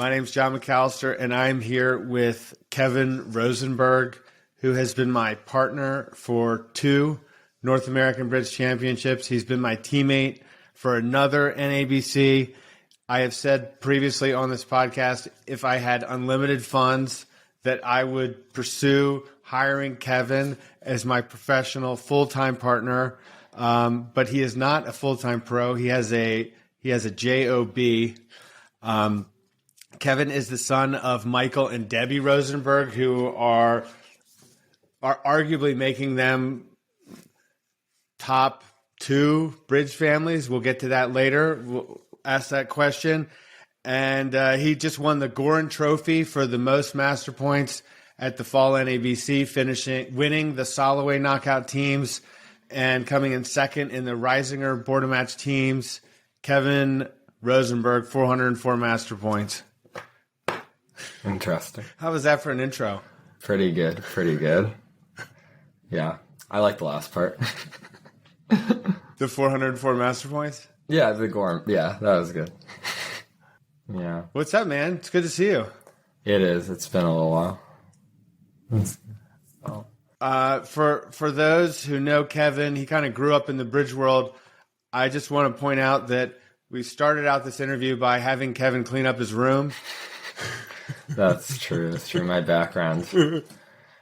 My name's John McAllister, and I'm here with Kevin Rosenberg, who has been my partner for 2 North American Bridge Championships. He's been my teammate for another NABC. I have said previously on this podcast, if I had unlimited funds, that I would pursue hiring Kevin as my professional full-time partner. But he is not a full-time pro. He has a job. Kevin is the son of Michael and Debbie Rosenberg, who are arguably making them top 2 bridge families. We'll get to that later. We'll ask that question. And he just won the Gorin Trophy for the most master points at the Fall NABC, winning the Soloway Knockout Teams and coming in second in the Reisinger Border Match Teams. Kevin Rosenberg, 404 master points. Interesting. How was that for an intro? Pretty good. Yeah, I like the last part. The 404 master points? Yeah, the Gorm. Yeah, that was good. Yeah. What's up, man? It's good to see you. It is. It's been a little while. For those who know Kevin, he kind of grew up in the bridge world. I just want to point out that we started out this interview by having Kevin clean up his room. That's true. That's true. My background,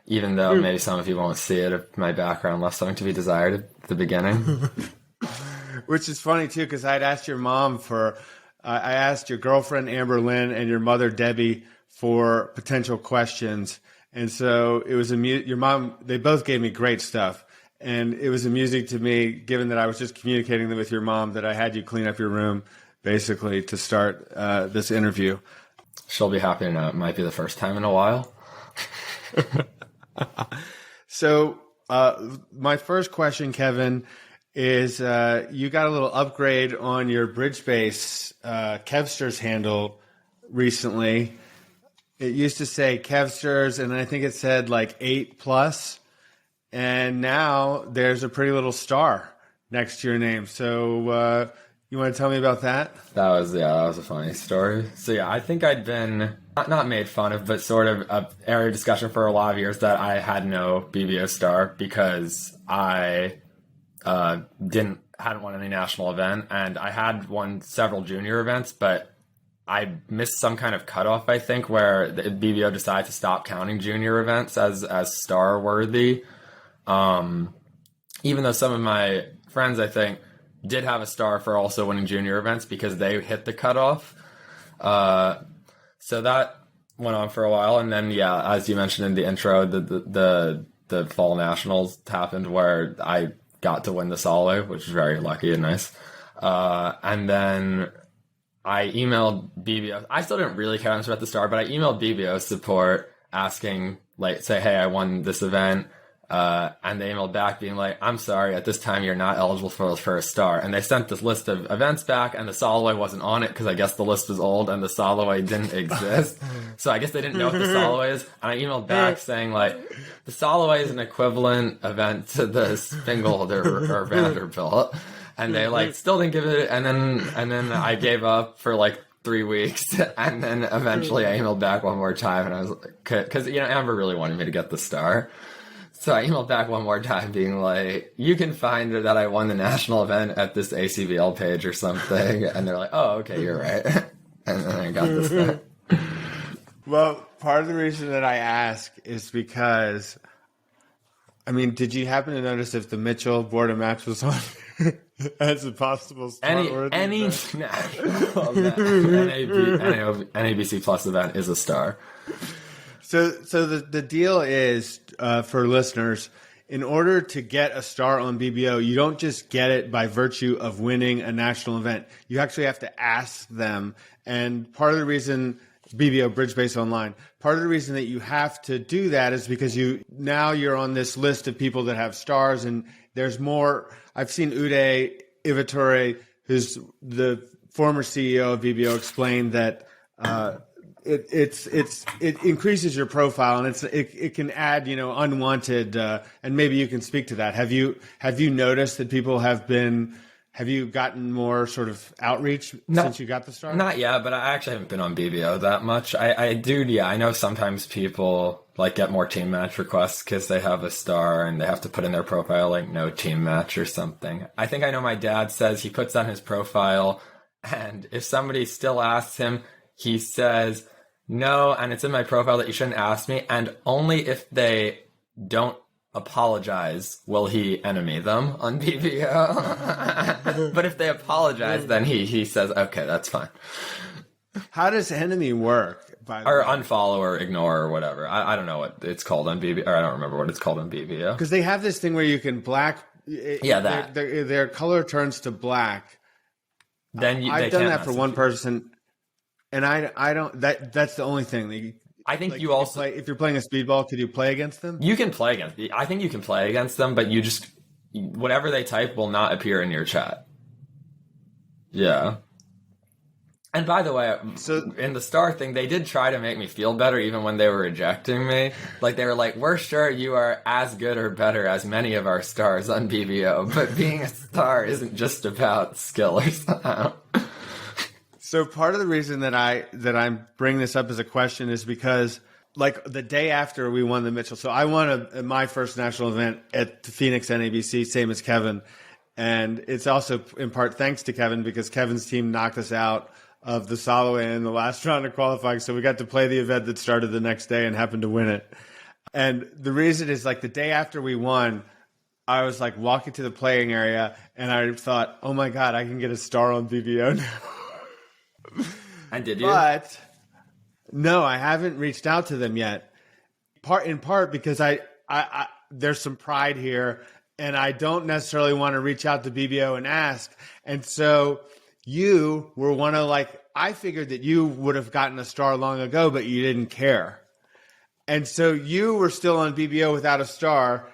even though maybe some of you won't see it, my background left something to be desired at the beginning. Which is funny, too, because I'd asked your mom I asked your girlfriend, Amber Lynn, and your mother, Debbie, for potential questions. And so it was your mom, they both gave me great stuff. And it was amusing to me, given that I was just communicating with your mom, that I had you clean up your room, basically, to start this interview. She'll be happy to know it might be the first time in a while. So my first question, Kevin, is you got a little upgrade on your bridge base Kevsters handle recently. It used to say Kevsters, and I think it said like 8+. And now there's a pretty little star next to your name. So you want to tell me about that? That was a funny story. So yeah, I think I'd been not made fun of, but sort of an area of discussion for a lot of years that I had no BBO Star because I hadn't won any national event, and I had won several junior events, but I missed some kind of cutoff, I think, where the BBO decided to stop counting junior events as star worthy. Even though some of my friends, I think, did have a star for also winning junior events because they hit the cutoff. So that went on for a while. And then, yeah, as you mentioned in the intro, the fall nationals happened where I got to win the Soloway, which was very lucky and nice. And then I emailed BBO. I still didn't really care much about the star, but I emailed BBO support asking, say, hey, I won this event. And they emailed back being like, I'm sorry, at this time you're not eligible for a star. And they sent this list of events back, and the Soloway wasn't on it because I guess the list was old and the Soloway didn't exist. So I guess they didn't know what the Soloway is. And I emailed back saying, the Soloway is an equivalent event to the Spingold or Vanderbilt. And they still didn't give it. And then I gave up for 3 weeks. And then eventually I emailed back one more time, and I was like, because Amber really wanted me to get the star. So I emailed back one more time being like, you can find that I won the national event at this ACBL page or something. And they're like, oh, okay, you're right. And then I got this thing. Well, part of the reason that I ask is because, did you happen to notice if the Mitchell Border Match was on as a possible star? Any national NABC Plus event is a star. So the deal is, for listeners, in order to get a star on BBO, you don't just get it by virtue of winning a national event. You actually have to ask them. And part of the reason, BBO Bridge Base Online, part of the reason that you have to do that is because you're on this list of people that have stars, and there's more. I've seen Uday Ivatore, who's the former CEO of BBO, explain that it increases your profile, and it can add unwanted, and maybe you can speak to that. Have you noticed that people have been Have you gotten more sort of outreach since you got the star? Not yet, but I actually haven't been on BBO that much. I do, yeah. I know sometimes people like get more team match requests because they have a star and they have to put in their profile like no team match or something. I think I know my dad says he puts on his profile, and if somebody still asks him, he says, no, and it's in my profile that you shouldn't ask me, and only if they don't apologize will he enemy them on BBO. But if they apologize, then he says, okay, that's fine. How does enemy work? Or unfollow or ignore or whatever. I don't know what it's called on BBO, or I don't remember what it's called on BBO. Because they have this thing where you can black. That their color turns to black. Then I've done that for one person, and I don't. That's the only thing. I think you also if you're playing a speedball, could you play against them? You can play against. I think you can play against them, but you just whatever they type will not appear in your chat. Yeah. And by the way, so in the star thing, they did try to make me feel better even when they were rejecting me. Like, they were like, we're sure you are as good or better as many of our stars on BBO, but being a star isn't just about skill or something. So part of the reason that I'm bringing this up as a question is because, like, the day after we won the Mitchell, so I won my first national event at the Phoenix NABC, same as Kevin. And it's also in part thanks to Kevin, because Kevin's team knocked us out of the Soloway in the last round of qualifying. So we got to play the event that started the next day and happened to win it. And the reason is, like, the day after we won, I was like walking to the playing area and I thought, oh my God, I can get a star on BBO now. And did you? But no, I haven't reached out to them yet. In part because I there's some pride here and I don't necessarily want to reach out to BBO and ask. And so you were one of, like, I figured that you would have gotten a star long ago, but you didn't care. And so you were still on BBO without a star.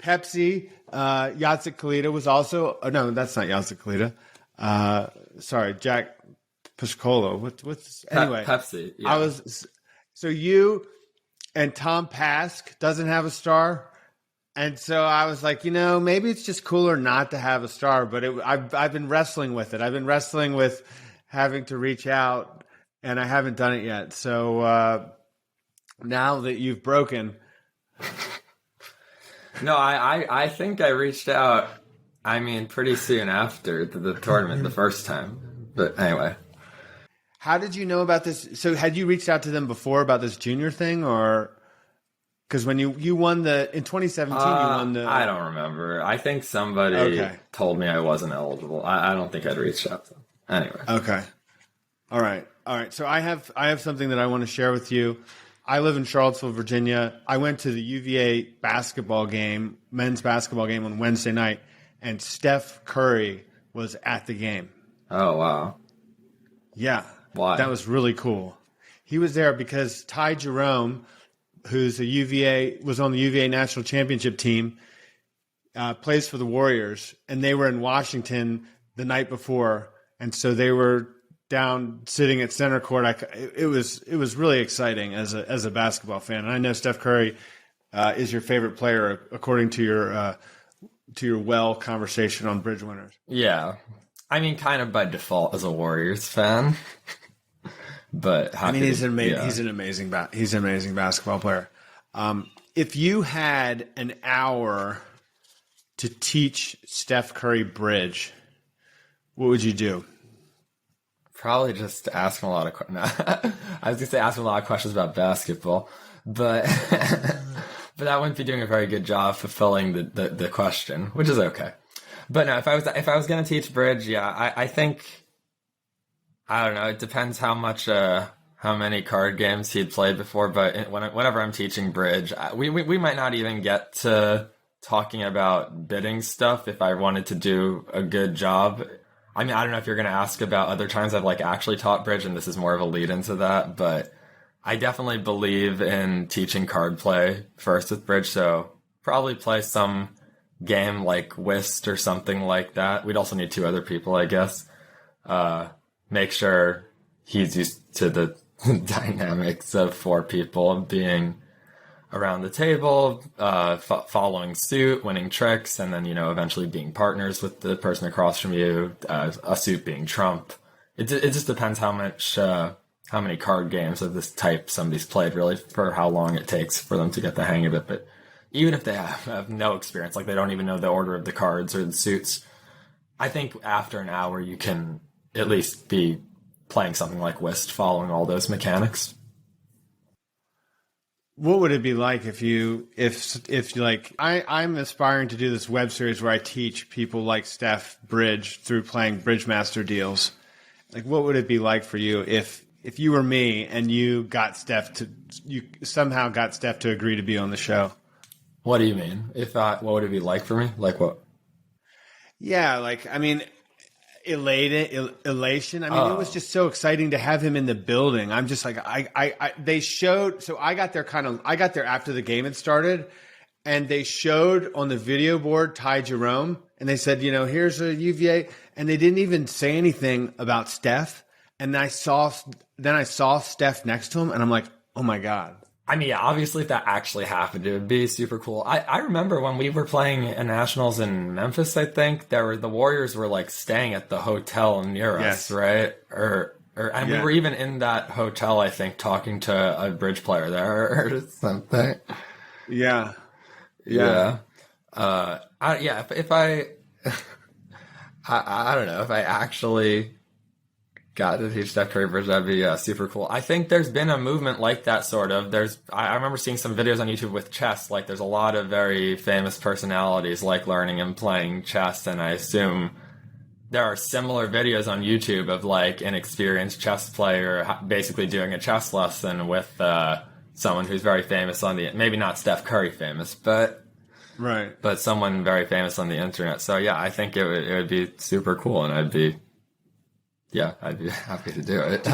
Pepsi, Jacek Kalita was also, oh, no, that's not Jacek Kalita. Sorry, Jack Piscolo. Anyway. Pepsi. Yeah. So you and Tom Pask doesn't have a star. And so I was like, maybe it's just cooler not to have a star, but I've been wrestling with it. I've been wrestling with having to reach out, and I haven't done it yet. So now that you've broken. No, I think I reached out, pretty soon after the tournament the first time. But anyway. How did you know about this? So had you reached out to them before about this junior thing, or... Because when you won in 2017, you won the... I don't remember. I think somebody told me I wasn't eligible. I don't think I'd reached out to them. Anyway. Okay. All right. So I have something that I want to share with you. I live in Charlottesville, Virginia. I went to the UVA men's basketball game on Wednesday night, and Steph Curry was at the game. Oh, wow. Yeah. Why? That was really cool. He was there because Ty Jerome, who's was on the UVA national championship team, plays for the Warriors, and they were in Washington the night before, and so they were down sitting at center court. It was really exciting as a basketball fan. And I know Steph Curry is your favorite player according to your conversation on Bridge Winners. Yeah, kind of by default as a Warriors fan. But he's an amazing basketball player. If you had an hour to teach Steph Curry bridge, what would you do? Probably just ask him a lot of questions. I was going to say ask him a lot of questions about basketball, but but that wouldn't be doing a very good job fulfilling the question, which is okay. But no, if I was going to teach bridge, yeah, I think, I don't know, it depends how many card games he'd played before, but whenever I'm teaching bridge, we might not even get to talking about bidding stuff if I wanted to do a good job. I don't know if you're going to ask about other times I've actually taught bridge, and this is more of a lead into that, but I definitely believe in teaching card play first with bridge, so probably play some game like whist or something like that. We'd also need 2 other people, I guess. Make sure he's used to the dynamics of 4 people being around the table, following suit, winning tricks, and then, eventually being partners with the person across from you, a suit being trump. It just depends how many card games of this type somebody's played, really, for how long it takes for them to get the hang of it. But even if they have no experience, like they don't even know the order of the cards or the suits, I think after an hour you can at least be playing something like whist, following all those mechanics. What would it be like if I'm aspiring to do this web series where I teach people like Steph bridge through playing Bridge Master deals. Like, what would it be like for you if you were me and you somehow got Steph to agree to be on the show? What do you mean? What would it be like for me? Like what? Yeah, elation. I mean, It was just so exciting to have him in the building. I'm just like, they showed, so I got there after the game had started, and they showed on the video board Ty Jerome, and they said, here's a UVA, and they didn't even say anything about Steph. And then I saw Steph next to him, and I'm like, oh my God. I mean, yeah, obviously if that actually happened, it would be super cool. I remember when we were playing at Nationals in Memphis, I think the Warriors were like staying at the hotel near us, right? And we were even in that hotel, I think, talking to a bridge player there or something. Yeah. If I don't know, if I actually got to teach Steph Curry bridge, that'd be super cool. I think there's been a movement like that, sort of. I remember seeing some videos on YouTube with chess. Like, there's a lot of very famous personalities like learning and playing chess, and I assume there are similar videos on YouTube of like an experienced chess player basically doing a chess lesson with someone who's very famous maybe not Steph Curry famous, but right, but someone very famous on the internet. So yeah, I think it would be super cool, and I'd be happy to do it.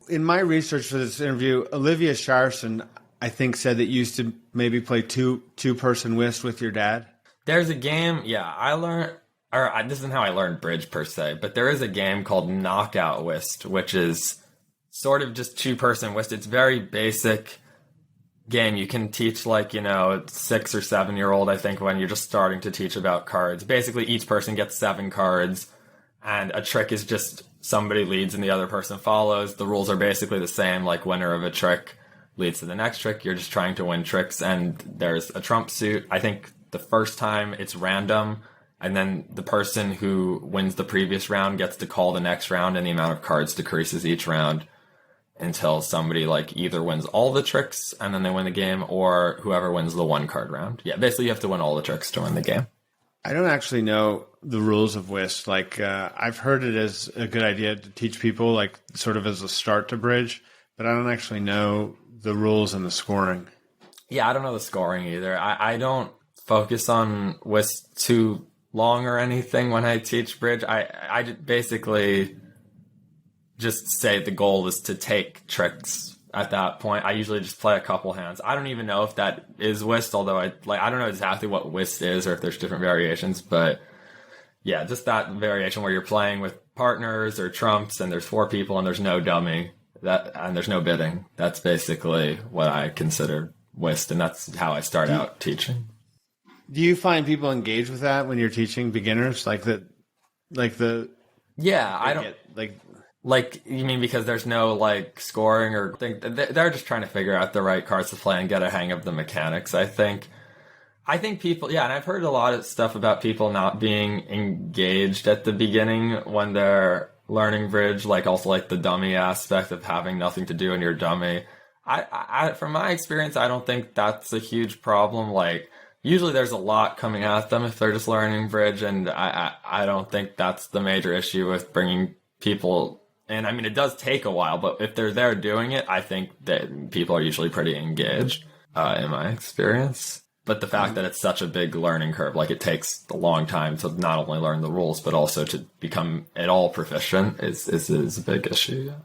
In my research for this interview, Olivia Shireson, I think, said that you used to maybe play two-person whist with your dad. There's a game, I learned, this isn't how I learned bridge per se, but there is a game called Knockout Whist, which is sort of just two-person whist. It's very basic game. You can teach 6 or 7-year-old, I think, when you're just starting to teach about cards. Basically, each person gets 7 cards, and a trick is just somebody leads and the other person follows. The rules are basically the same, like winner of a trick leads to the next trick. You're just trying to win tricks, and there's a trump suit. I think the first time it's random, and then the person who wins the previous round gets to call the next round, and the amount of cards decreases each round until somebody either wins all the tricks and then they win the game, or whoever wins the 1-card round. Yeah, basically you have to win all the tricks to win the game. I don't actually know the rules of whist. I've heard it as a good idea to teach people, sort of as a start to bridge, but I don't actually know the rules and the scoring. Yeah, I don't know the scoring either. I don't focus on whist too long or anything when I teach bridge. I basically just say the goal is to take tricks. At that point, I usually just play a couple hands. I don't even know if that is whist, although I don't know exactly what whist is or if there's different variations, but yeah, just that variation where you're playing with partners or trumps and there's 4 people and there's no dummy and there's no bidding. That's basically what I consider whist, and that's how I start out teaching. Do you find people engage with that when you're teaching beginners? You mean because there's no scoring or thing? They're just trying to figure out the right cards to play and get a hang of the mechanics. I think people, and I've heard a lot of stuff about people not being engaged at the beginning when they're learning bridge, also the dummy aspect of having nothing to do in your dummy. I from my experience, I don't think that's a huge problem. Usually there's a lot coming at them if they're just learning bridge, and I don't think that's the major issue with bringing people. And I mean, it does take a while, but if they're there doing it, I think that people are usually pretty engaged, in my experience. But the fact that it's such a big learning curve, it takes a long time to not only learn the rules, but also to become at all proficient is a big issue. Yeah.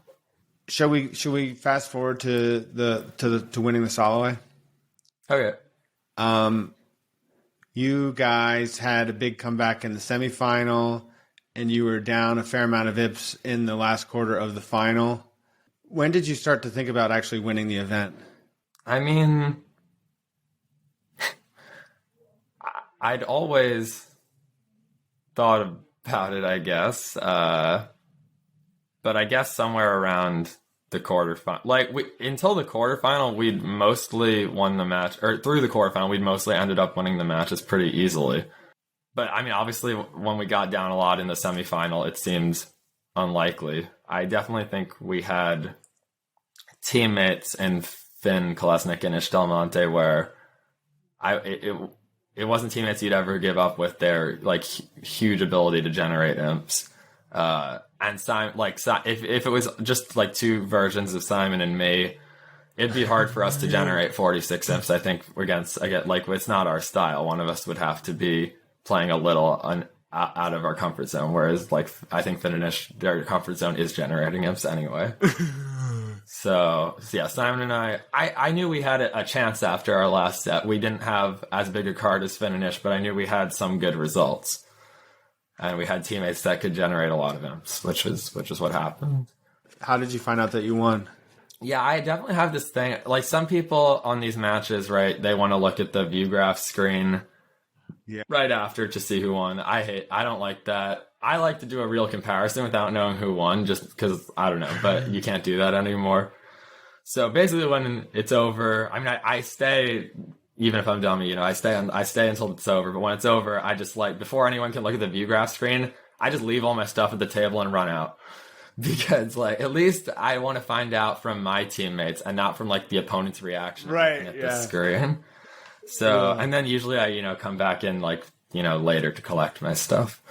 Should we fast forward to winning the Soloway? Okay. You guys had a big comeback in the semifinal, and you were down a fair amount of VIPs in the last quarter of the final. When did you start to think about actually winning the event? I mean, I'd always thought about it, I guess. But I guess somewhere around the quarterfinal, like until the quarterfinal, we'd mostly won the match, or through the quarterfinal, we'd mostly ended up winning the matches pretty easily. But I mean, obviously, when we got down a lot in the semifinal, it seemed unlikely. I definitely think we had teammates in Finn, Kolesnik, and Ish Del Monte where it wasn't teammates you'd ever give up with their like huge ability to generate imps. And Simon, like if it was just like two versions of Simon and me, it'd be hard for us to generate 46 imps. I think like it's not our style. One of us would have to be playing a little out of our comfort zone, whereas like I think Finn and Ish, their comfort zone is generating imps anyway. So yeah, Simon and I knew we had a chance after our last set. We didn't have as big a card as Finn and Ish, but I knew we had some good results. And we had teammates that could generate a lot of imps, which is what happened. How did you find out that you won? Yeah, I definitely have this thing. Like some people on these matches, right, they want to look at the view graph screen right after to see who won. I don't like that. I like to do a real comparison without knowing who won, just because, I don't know, but you can't do that anymore. So basically when it's over, I mean, I stay, even if I'm dummy, I stay until it's over. But when it's over, I just like, before anyone can look at the view graph screen, I just leave all my stuff at the table and run out. Because like, at least I want to find out from my teammates and not from like the opponent's reaction at the screen. So, and then usually I, come back in like, later to collect my stuff.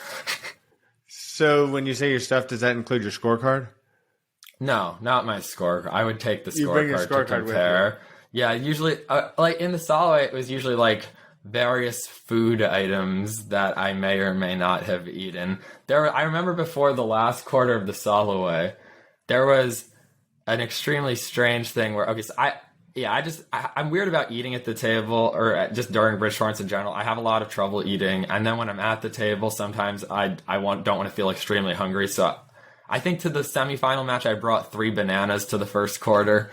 So when you say your stuff, does that include your scorecard? No, not my score. I would take the scorecard to compare. Yeah, usually, like in the Soloway, it was usually like various food items that I may or may not have eaten. I remember before the last quarter of the Soloway, there was an extremely strange thing where, okay, so I'm weird about eating at the table or just during bridge tournaments in general. I have a lot of trouble eating, and then when I'm at the table, sometimes I don't want to feel extremely hungry. So I think to the semifinal match, I brought 3 bananas to the first quarter,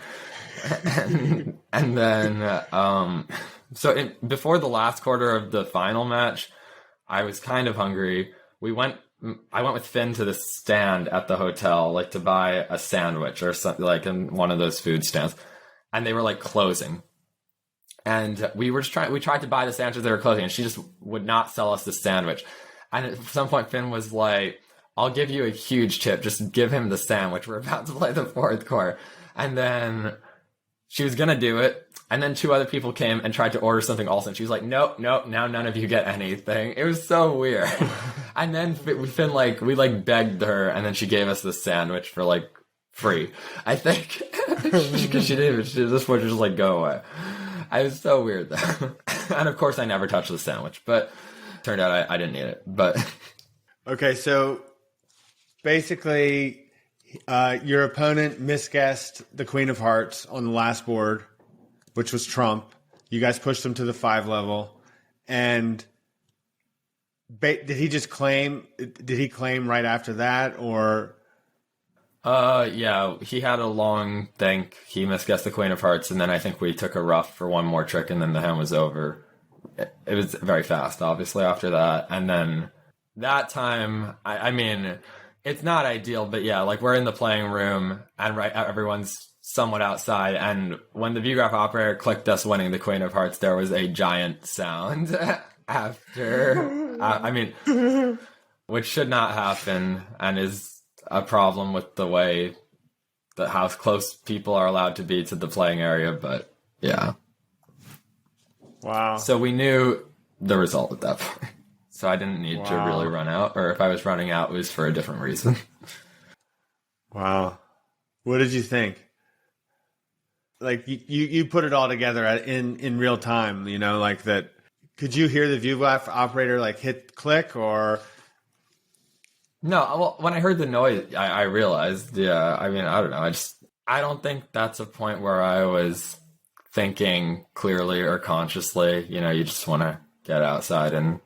and then before the last quarter of the final match, I was kind of hungry. I went with Finn to the stand at the hotel, like to buy a sandwich or something, like in one of those food stands. And they were like closing. And we tried to buy the sandwiches they were closing, and she just would not sell us the sandwich. And at some point, Finn was like, I'll give you a huge tip. Just give him the sandwich. We're about to play the 4th quarter. And then she was going to do it. And then 2 other people came and tried to order something also. And she was like, nope, now none of you get anything. It was so weird. And then Finn, we begged her, and then she gave us the sandwich for like free, I think, because she didn't. She just wanted to just like go away. I was so weird though, and of course I never touched the sandwich. But turned out I didn't eat it. But okay, so basically, your opponent misguessed the Queen of Hearts on the last board, which was Trump. You guys pushed him to the 5 level, and did he claim right after that, or? Yeah, he had a long think. He misguessed the Queen of Hearts, and then I think we took a rough for one more trick, and then the hand was over. It was very fast, obviously, after that. And then that time, I mean, it's not ideal, but yeah, like we're in the playing room, and everyone's somewhat outside, and when the view graph operator clicked us winning the Queen of Hearts, there was a giant sound after. I mean, which should not happen, and is a problem with the way how close people are allowed to be to the playing area, but yeah. Wow. So we knew the result at that point. So I didn't need to really run out, or if I was running out, it was for a different reason. Wow. What did you think? Like you put it all together in real time, like that. Could you hear the view graph operator like hit click or? No, well, when I heard the noise, I realized, yeah, I mean, I don't know. I don't think that's a point where I was thinking clearly or consciously. You just want to get outside and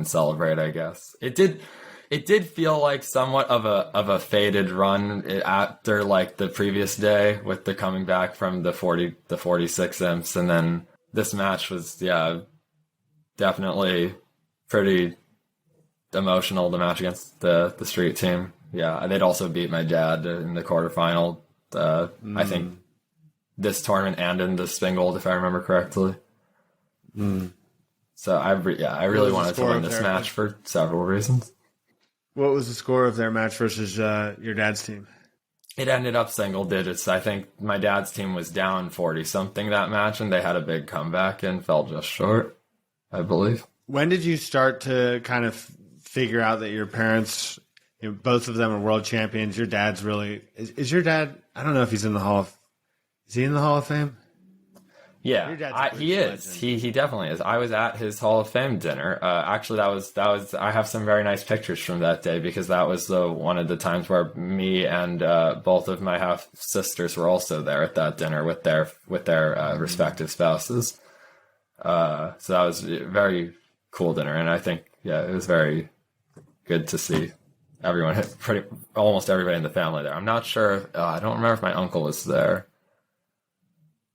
celebrate, I guess. It did feel like somewhat of a faded run after like the previous day with the coming back from the 46 imps, and then this match was, yeah, definitely pretty emotional, the match against the street team. Yeah, they'd also beat my dad in the quarterfinal. I think this tournament and in the single, if I remember correctly. So I really wanted to win this match for several reasons. What was the score of their match versus your dad's team? It ended up single digits. I think my dad's team was down 40-something that match, and they had a big comeback and fell just short, I believe. When did you start to kind of figure out that your parents, both of them are world champions? Your dad's really... Is your dad... I don't know if he's in the Hall of... Is he in the Hall of Fame? Yeah, he is. He definitely is. I was at his Hall of Fame dinner. Actually, that was. I have some very nice pictures from that day because that was one of the times where me and both of my half sisters were also there at that dinner with their respective spouses. So that was a very cool dinner, and I think it was very good to see everyone, almost everybody in the family there. I'm not sure. I don't remember if my uncle was there.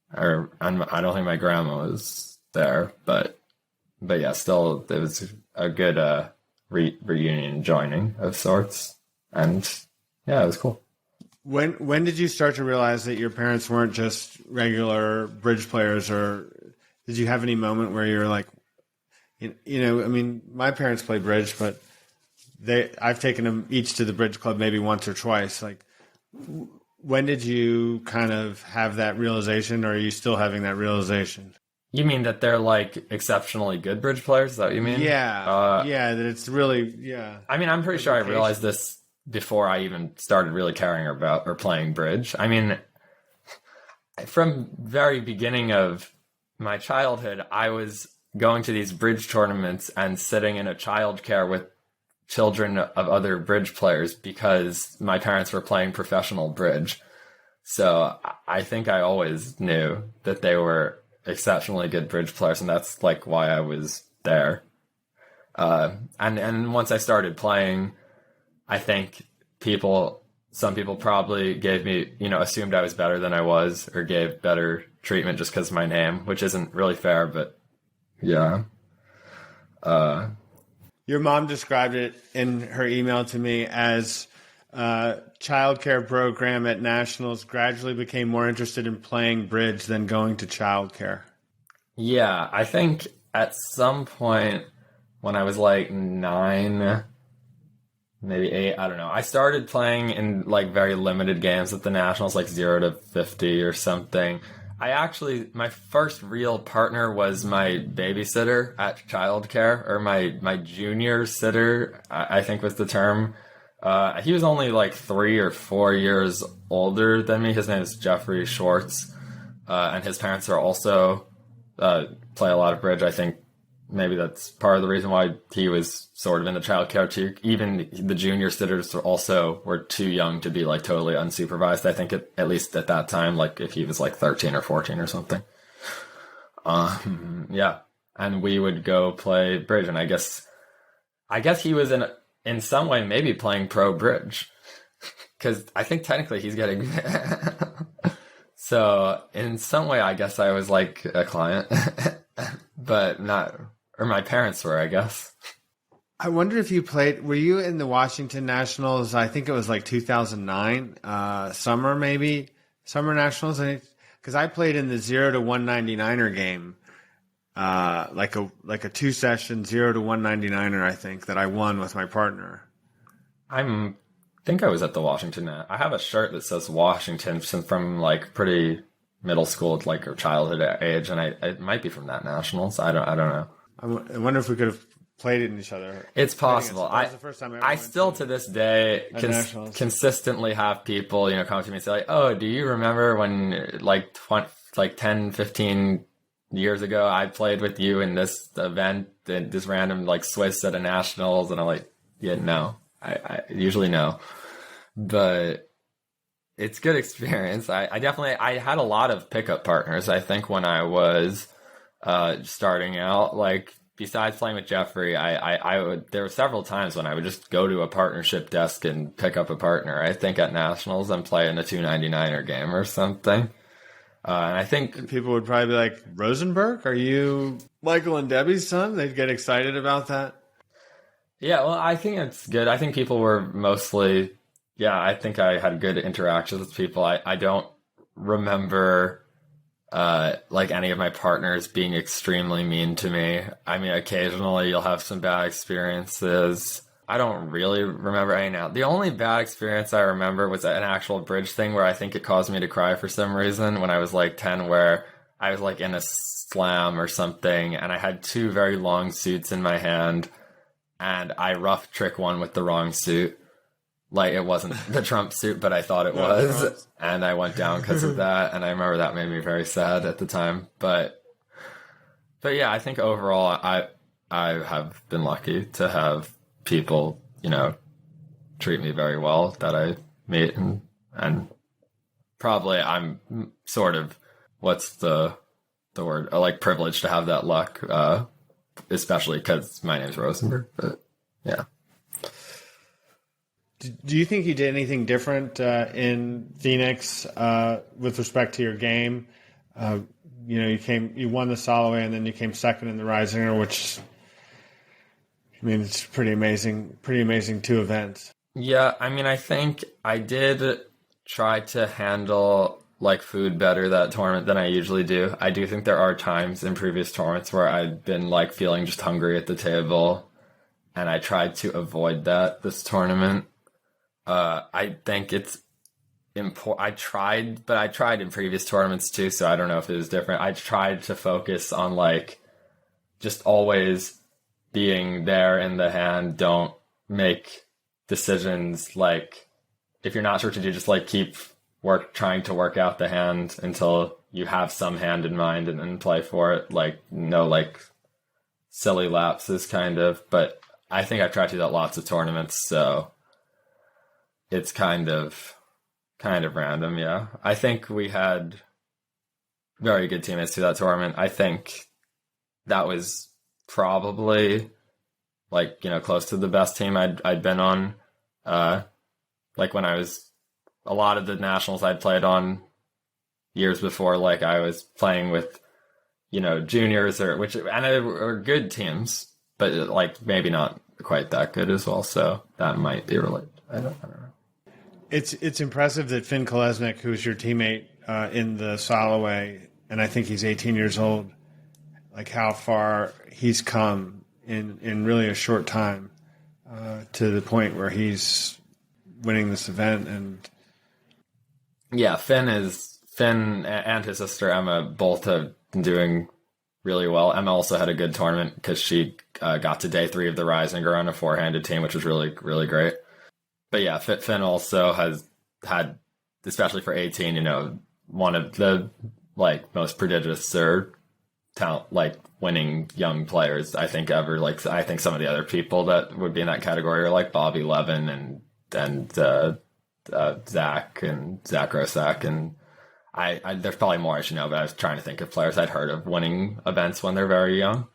I don't think my grandma was there, but yeah, still it was a good reunion joining of sorts, and yeah, it was cool. When did you start to realize that your parents weren't just regular bridge players, or did you have any moment where you were like, I mean, my parents played bridge, but I've taken them each to the bridge club maybe once or twice, like. When did you kind of have that realization, or are you still having that realization? You mean that they're like exceptionally good bridge players? Is that what you mean? Yeah. That it's really, yeah. I mean, I'm pretty sure I realized this before I even started really caring about or playing bridge. I mean, from very beginning of my childhood, I was going to these bridge tournaments and sitting in a childcare with children of other bridge players because my parents were playing professional bridge. So I think I always knew that they were exceptionally good bridge players, and that's like why I was there. And once I started playing, I think some people probably gave me, assumed I was better than I was, or gave better treatment just because of my name, which isn't really fair, but yeah. Your mom described it in her email to me as childcare program at Nationals gradually became more interested in playing bridge than going to childcare. Yeah, I think at some point when I was like 9, maybe 8, I don't know. I started playing in like very limited games at the Nationals, like 0 to 50 or something. My first real partner was my babysitter at childcare, or my junior sitter, I think was the term. He was only like 3 or 4 years older than me. His name is Jeffrey Schwartz, and his parents are also play a lot of bridge. I think maybe that's part of the reason why he was sort of in the childcare too. Even the junior sitters also were too young to be like totally unsupervised. I think at least at that time, like if he was like 13 or 14 or something. Yeah. And we would go play bridge, and I guess he was in some way maybe playing pro bridge, because I think technically he's getting so in some way I guess I was like a client, but not, or my parents were, I guess. I wonder if were you in the Washington Nationals? I think it was like 2009, summer Nationals. Because I played in the 0 to 199er game, like a 2-session 0 to 199er, I think, that I won with my partner. I think I was at the Washington. I have a shirt that says Washington from like pretty middle school, like, or childhood age, and it might be from that Nationals. I don't know. I wonder if we could have played it in each other. It's possible. That was the first time I still to this day consistently have people, come to me and say like, "Oh, do you remember when like 10, 15 years ago I played with you in this event, this random like Swiss at a Nationals?" And I'm like, "Yeah, no." I usually no, but it's good experience. I had a lot of pickup partners. I think when I was starting out, like besides playing with Jeffrey, there were several times when I would just go to a partnership desk and pick up a partner. I think at Nationals I'm playing a 299er game or something. And I think people would probably be like, "Rosenberg, are you Michael and Debbie's son, they'd get excited about that. Yeah, well, I think it's good. I think people were mostly, yeah, I think I had good interactions with people. I don't remember like any of my partners being extremely mean to me. I mean, occasionally you'll have some bad experiences. I don't really remember any now. The only bad experience I remember was an actual bridge thing where I think it caused me to cry for some reason when I was like 10, where I was like in a slam or something and I had two very long suits in my hand and I rough trick one with the wrong suit. Like, it wasn't the Trump suit, but I thought it was. And I went down because of that. And I remember that made me very sad at the time. But yeah, I think overall, I have been lucky to have people, you know, treat me very well that I meet. And probably I'm sort of, what's the word? Like, privileged to have that luck, especially because my name's Rosenberg. But yeah. Do you think you did anything different in Phoenix with respect to your game? You know, you won the Soloway and then you came second in the Reisinger, which, I mean, it's pretty amazing 2 events. Yeah, I mean, I think I did try to handle like food better that tournament than I usually do. I do think there are times in previous tournaments where I've been like feeling just hungry at the table, and I tried to avoid that this tournament. I think it's important. I tried in previous tournaments too, so I don't know if it was different. I tried to focus on like just always being there in the hand. Don't make decisions like, if you're not sure what to do, just like keep trying to work out the hand until you have some hand in mind and then play for it. Like, no like silly lapses kind of. But I think I've tried to do that lots of tournaments, so it's kind of random, yeah. I think we had very good teammates to that tournament. I think that was probably like, you know, close to the best team I'd been on. Like when I was, a lot of the nationals I'd played on years before, like I was playing with, you know, juniors and they were good teams, but like maybe not quite that good as well. So that might be related. I don't know. It's impressive that Finn Kolesnik, who's your teammate in the Soloway, and I think he's 18 years old, like how far he's come in really a short time to the point where he's winning this event. And yeah, Finn and his sister Emma both have been doing really well. Emma also had a good tournament because she got to day 3 of the Reisinger on a 4-handed team, which was really, really great. But yeah, Finn also has had, especially for 18, you know, one of the like most prodigious or talent, like winning young players I think ever. Like I think some of the other people that would be in that category are like Bobby Levin and Zach Grossack, and I there's probably more I should know, but I was trying to think of players I'd heard of winning events when they're very young.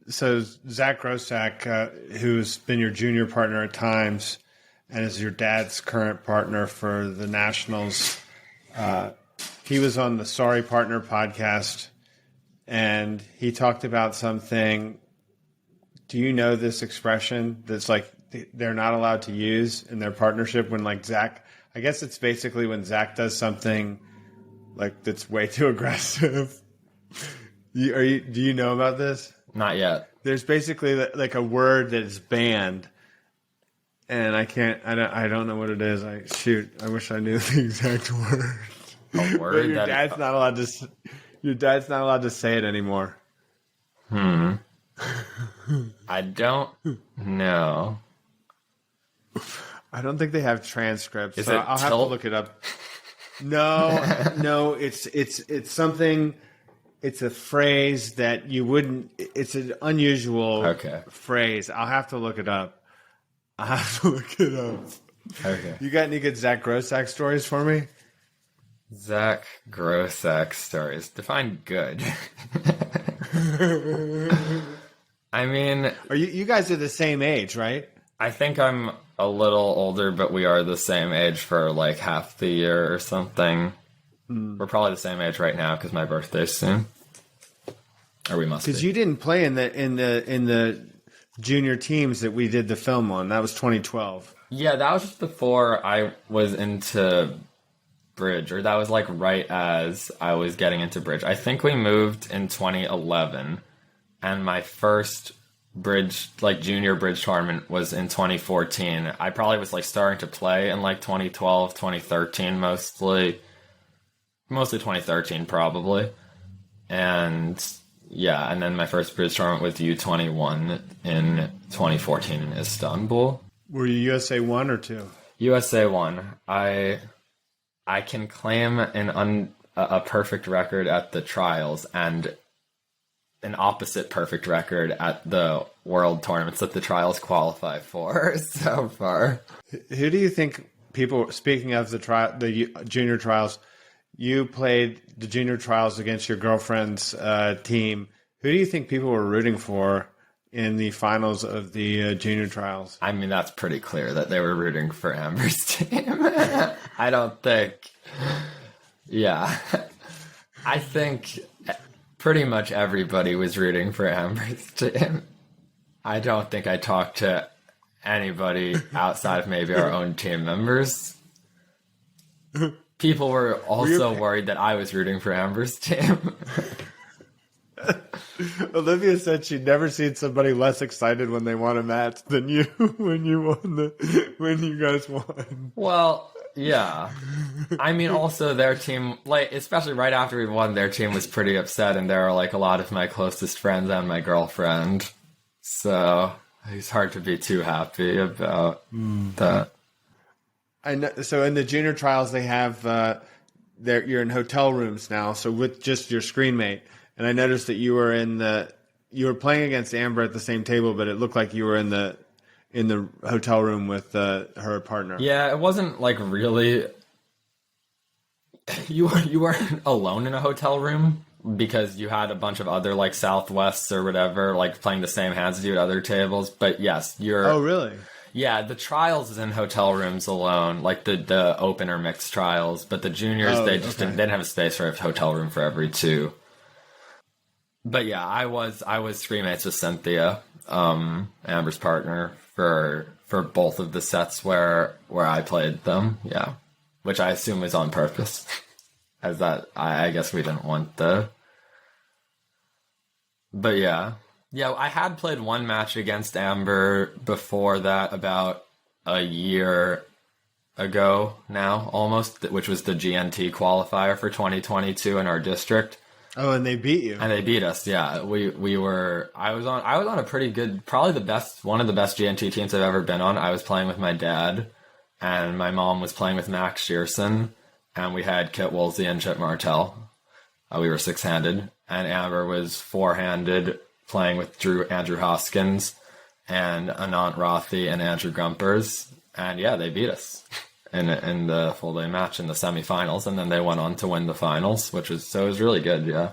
So Zach Grossack, who's been your junior partner at times and is your dad's current partner for the Nationals, he was on the Sorry Partner podcast, and he talked about something. Do you know this expression that's like they're not allowed to use in their partnership when like Zach, I guess it's basically when Zach does something like that's way too aggressive. Do you know about this? Not yet. There's basically like a word that is banned, and I don't know what it is. I wish I knew the exact word. A word your dad's not allowed to say it anymore. I don't know. I don't think they have transcripts. Is so it I'll have to look it up. No, it's something. It's a phrase that you wouldn't. It's an unusual phrase. I'll have to look it up. Okay. You got any good Zach Grossack stories for me? Zach Grossack stories. Define good. I mean, you guys are the same age, right? I think I'm a little older, but we are the same age for like half the year or something. We're probably the same age right now because my birthday's soon. Or we must be. Because you didn't play in the junior teams that we did the film on. That was 2012. Yeah, that was just before I was into bridge, or that was like right as I was getting into bridge. I think we moved in 2011, and my first bridge, like junior bridge tournament, was in 2014. I probably was like starting to play in like 2012, 2013, mostly 2013 probably. And yeah, and then my first bridge tournament with U21 in 2014 in Istanbul. Were you USA 1 or 2? USA 1. I can claim a perfect record at the trials and an opposite perfect record at the world tournaments that the trials qualify for so far. Who do you think people, speaking of the junior trials, you played the junior trials against your girlfriend's team. Who do you think people were rooting for in the finals of the junior trials? I mean, that's pretty clear that they were rooting for Amber's team. I don't think... Yeah. I think pretty much everybody was rooting for Amber's team. I don't think I talked to anybody outside of maybe our own team members. People were also worried that I was rooting for Amber's team. Olivia said she'd never seen somebody less excited when they won a match than you when you guys won. Well, yeah. I mean, also their team, like, especially right after we won, their team was pretty upset, and there are like a lot of my closest friends and my girlfriend. So it's hard to be too happy about that. I know. So in the junior trials, they have you're in hotel rooms now. So with just your screen mate, and I noticed that you were playing against Amber at the same table, but it looked like you were in the hotel room with her partner. Yeah, it wasn't like really. You weren't alone in a hotel room because you had a bunch of other like Southwests or whatever like playing the same hands as you at other tables. But yes, you're. Oh, really? Yeah, the trials is in hotel rooms alone, like the open or mixed trials. But the juniors, they didn't have a space for a hotel room for every two. But yeah, I was screen mates with Cynthia, Amber's partner, for both of the sets where I played them. Yeah, which I assume was on purpose, as that I guess we didn't want the. But yeah, I had played one match against Amber before that, about a year ago now, almost, which was the GNT qualifier for 2022 in our district. Oh, and they beat you. And they beat us. Yeah, we were. I was on a pretty good, probably one of the best GNT teams I've ever been on. I was playing with my dad, and my mom was playing with Max Shearson, and we had Kit Woolsey and Chip Martell. We were 6-handed, and Amber was 4-handed, playing with Andrew Hoskins and Anant Rathi and Andrew Gumpers, and yeah, they beat us in the full day match in the semifinals, and then they went on to win the finals, it was really good, yeah.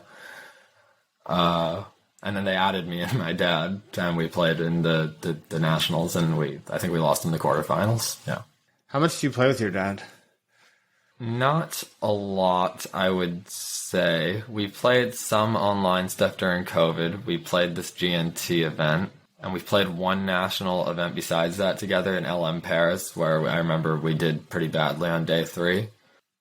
And then they added me and my dad, and we played in the nationals, and I think we lost in the quarterfinals. Yeah. How much do you play with your dad? Not a lot, I would say. We played some online stuff during COVID. We played this GNT event, and we played one national event besides that together in LM Paris, where I remember we did pretty badly on day 3.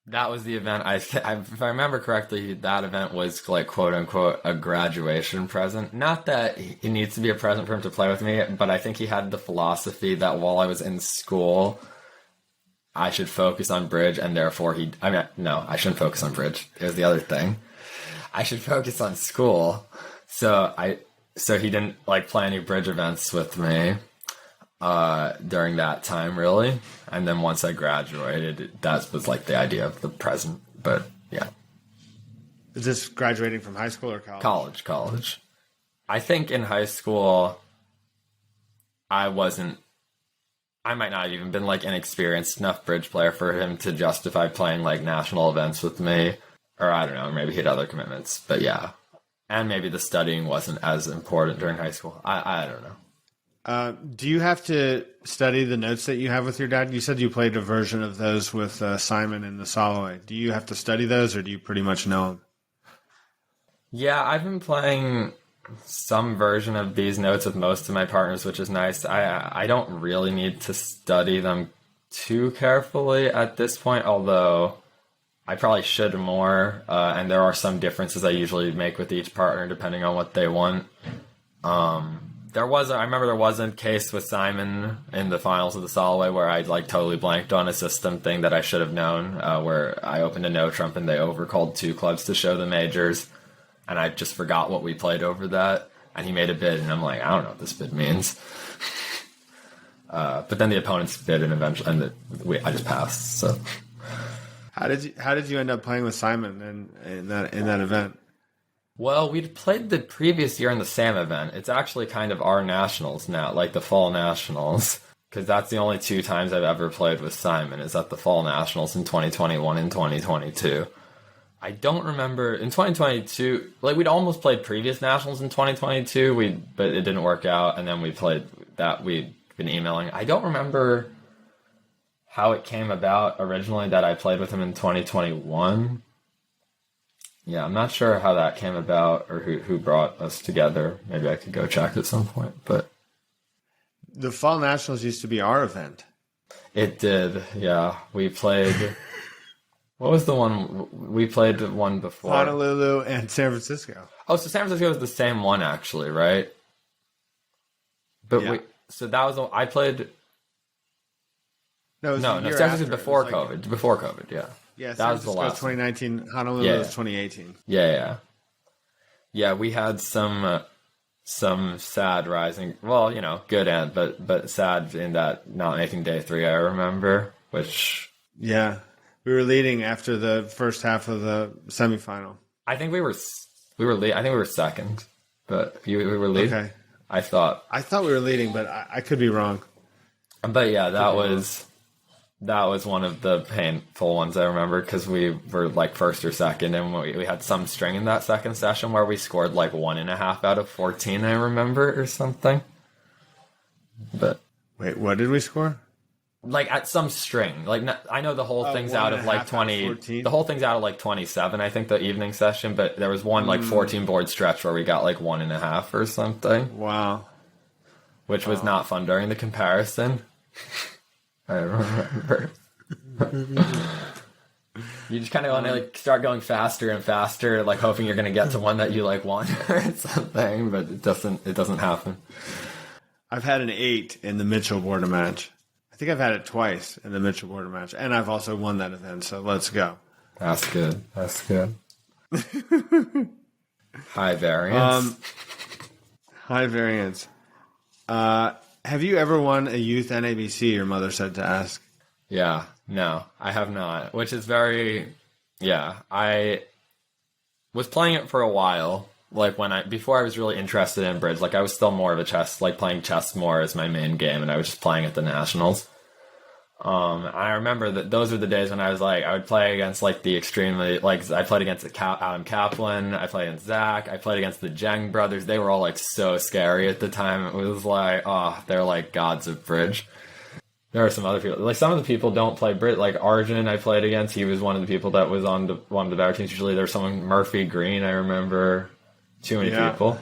That was the event, if I remember correctly, that event was like, quote unquote, a graduation present. Not that it needs to be a present for him to play with me, but I think he had the philosophy that while I was in school, I should focus on bridge, and therefore I shouldn't focus on bridge. Here's the other thing. I should focus on school. So he didn't like play any bridge events with me during that time, really. And then once I graduated, that was like the idea of the present. But yeah. Is this graduating from high school or college? College. I think in high school, I might not have even been like an experienced enough bridge player for him to justify playing like national events with me. Or I don't know, maybe he had other commitments. But yeah. And maybe the studying wasn't as important during high school. I don't know. Do you have to study the notes that you have with your dad? You said you played a version of those with Simon in the Soloway. Do you have to study those, or do you pretty much know them? Yeah, I've been playing some version of these notes with most of my partners, which is nice. I don't really need to study them too carefully at this point, although I probably should more. And there are some differences I usually make with each partner depending on what they want. I remember there was a case with Simon in the finals of the Soloway where I totally blanked on a system thing that I should have known, where I opened a no trump and they overcalled 2 clubs to show the majors, and I just forgot what we played over that, and he made a bid, and I'm like, I don't know what this bid means. But then the opponents bid, and eventually, I just passed. So, how did you end up playing with Simon in that event? Well, we'd played the previous year in the same event. It's actually kind of our nationals now, like the fall nationals, because that's the only 2 times I've ever played with Simon, is at the fall nationals in 2021 and 2022. I don't remember, in 2022, we'd almost played previous nationals in 2022, but it didn't work out, and then we played that, we'd been emailing. I don't remember how it came about originally that I played with him in 2021. Yeah, I'm not sure how that came about or who brought us together. Maybe I could go check at some point. But the Fall Nationals used to be our event. It did, yeah. We played... What was the one? We played one before. Honolulu and San Francisco. Oh, so San Francisco was the same one, actually, right? But yeah. So that was... I played... No, San Francisco before COVID. Before COVID, yeah. Yeah, that was the last 2019. Honolulu was 2018. Yeah. We had some sad rising. Well, good but sad in that not making day 3. I remember, which we were leading after the first half of the semifinal. I think we were second, but we were leading. Okay. I thought we were leading, but I could be wrong. But yeah, that was one of the painful ones I remember, because we were first or second, and we had some string in that second session where we scored 1.5 out of 14, I remember, or something. But wait, what did we score? At some string. I know the whole thing's out of 20. The whole thing's out of 27, I think, the evening session, but there was one 14 board stretch where we got 1.5 or something. Wow. Which was not fun during the comparison. I remember. You just kind of want to start going faster and faster, hoping you're going to get to one that you won or something, but it doesn't happen. I've had an 8 in the Mitchell border match. I think I've had it twice in the Mitchell border match, and I've also won that event. So let's go. That's good. High variance. High variance. Have you ever won a youth NABC? Your mother said to ask. Yeah, no, I have not, which is very, I was playing it for a while, before I was really interested in bridge, I was still more of a chess, playing chess more as my main game, and I was just playing at the nationals. I remember that those were the days when I was I would play against the extremely, I played against Adam Kaplan, I played against Zach, I played against the Jeng brothers. They were all so scary at the time. It was they're gods of bridge. There are some other people, some of the people don't play bridge, Arjun I played against. He was one of the people that was on one of the better teams. Usually there's someone, Murphy Green, I remember. Too many people.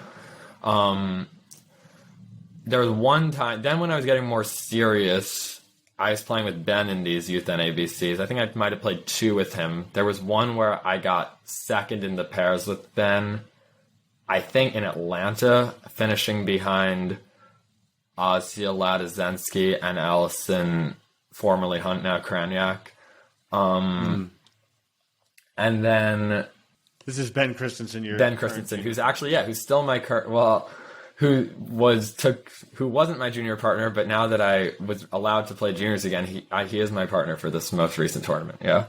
There was one time, then when I was getting more serious, I was playing with Ben in these youth NABCs. I think I might have played 2 with him. There was one where I got second in the pairs with Ben, I think in Atlanta, finishing behind Ozia Ladizensky and Allison, formerly Hunt, now Kranyak. And then... This is Ben Christensen. Ben Christensen, who's actually, who's still my current, who wasn't my junior partner, but now that I was allowed to play juniors again, he is my partner for this most recent tournament. Yeah.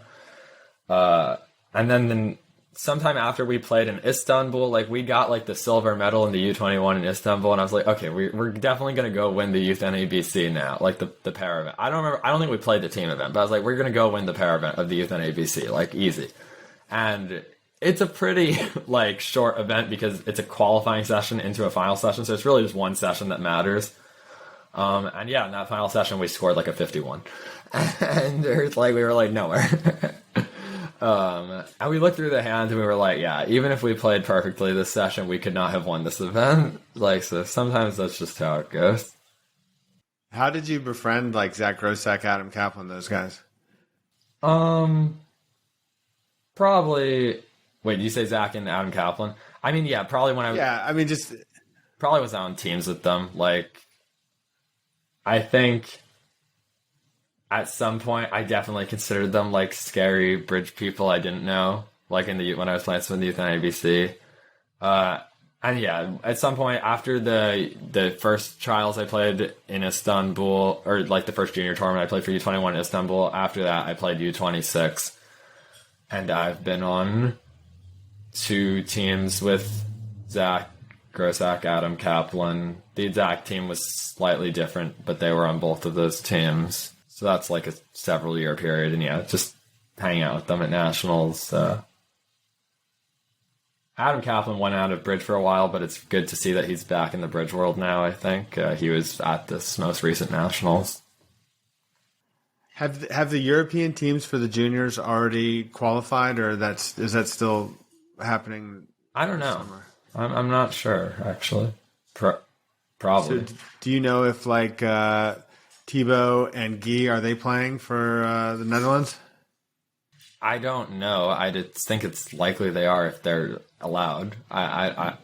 And then sometime after we played in Istanbul, we got the silver medal in the U21 in Istanbul, and I was okay, we're definitely gonna go win the youth NABC now, the pair event. I don't think we played the team event, but I was we're gonna go win the pair event of the youth NABC, easy. And it's a pretty short event because it's a qualifying session into a final session, so it's really just one session that matters. And yeah, in that final session, we scored like a 51. And there's like, we were like nowhere. And we looked through the hands and we were like, yeah, even if we played perfectly this session, we could not have won this event. Like, so sometimes that's just how it goes. How did you befriend like Zach Grossack, Adam Kaplan, those guys? Probably. Wait, did you say Zach and Adam Kaplan? I mean, yeah, probably when I was. Yeah, I mean, just probably was on teams with them. Like, I think at some point I definitely considered them like scary bridge people I didn't know. Like when I was playing with the youth in ABC. And yeah, at some point after the first trials I played in Istanbul, or like the first junior tournament I played for U21 in Istanbul, after that I played U26. And I've been on 2 teams with Zach Grossack, Adam Kaplan. The exact team was slightly different, but they were on both of those teams. So that's like a several year period. And yeah, just hanging out with them at nationals. Adam Kaplan went out of bridge for a while, but it's good to see that he's back in the bridge world now, I think. He was at this most recent nationals. have the European teams for the juniors already qualified, or is that still happening? I don't know. I'm not sure, actually. Probably. So do you know if like Thibaut and Guy, are they playing for the Netherlands? I don't know. I just think it's likely they are if they're allowed. I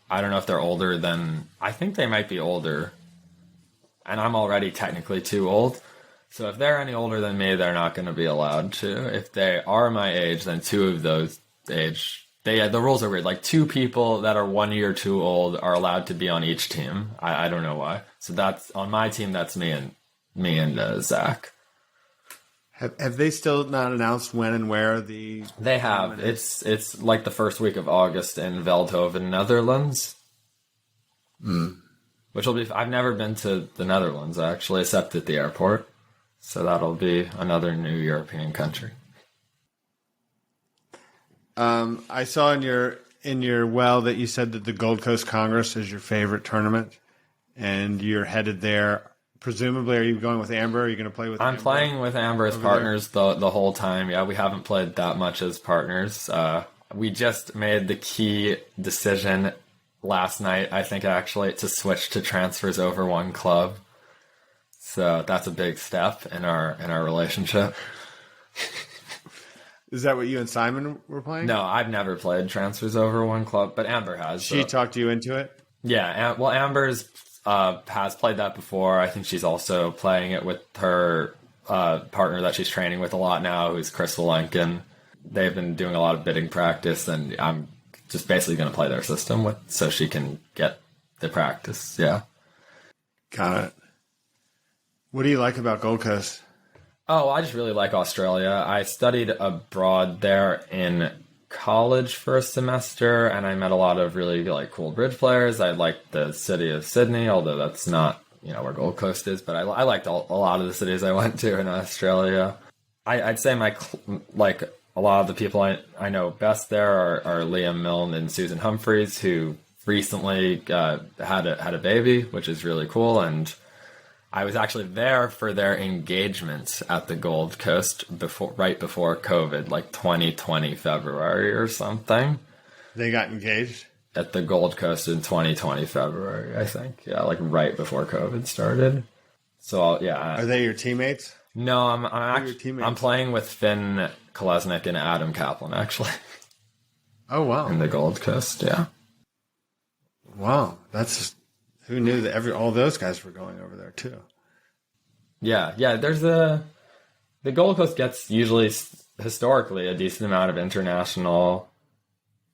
don't know if they're older than... I think they might be older. And I'm already technically too old. So if they're any older than me, they're not going to be allowed to. If they are my age, then 2 of those age... the rules are weird. Like 2 people that are 1 year too old are allowed to be on each team. I don't know why. So that's on my team. That's me and Zach. Have they still not announced when and where the... They have. It's like the first week of August in Veldhoven, Netherlands. Which will be... I've never been to the Netherlands, actually, except at the airport. So that'll be another new European country. I saw in your well that you said that the Gold Coast Congress is your favorite tournament, and you're headed there. Presumably, are you going with Amber? Are you going to play with I'm Amber playing with Amber as partners the whole time. Yeah, we haven't played that much as partners. We just made the key decision last night, I think, actually, to switch to transfers over one club. So that's a big step in our relationship. Is that what you and Simon were playing? No, I've never played transfers over one club, but Amber has. She talked you into it? Yeah, well, Amber's has played that before. I think she's also playing it with her partner that she's training with a lot now, who's Crystal Lenkin. They've been doing a lot of bidding practice, and I'm just basically going to play their system so she can get the practice. Yeah. Got it. What do you like about Gold Coast? Oh, I just really like Australia. I studied abroad there in college for a semester, and I met a lot of really like cool bridge players. I liked the city of Sydney, although that's not where Gold Coast is, but I liked a lot of the cities I went to in Australia. I'd say like a lot of the people I know best there are Liam Milne and Susan Humphreys, who recently had a baby, which is really cool. And I was actually there for their engagement at the Gold Coast right before COVID, like 2020 February or something. They got engaged? At the Gold Coast in 2020 February, I think. Yeah, like right before COVID started. So, yeah. Are they your teammates? No, I'm playing with Finn Kolesnik and Adam Kaplan, actually. Oh, wow. In the Gold Coast, yeah. Wow, that's... Who knew that all those guys were going over there, too? Yeah, there's the Gold Coast gets usually, historically, a decent amount of international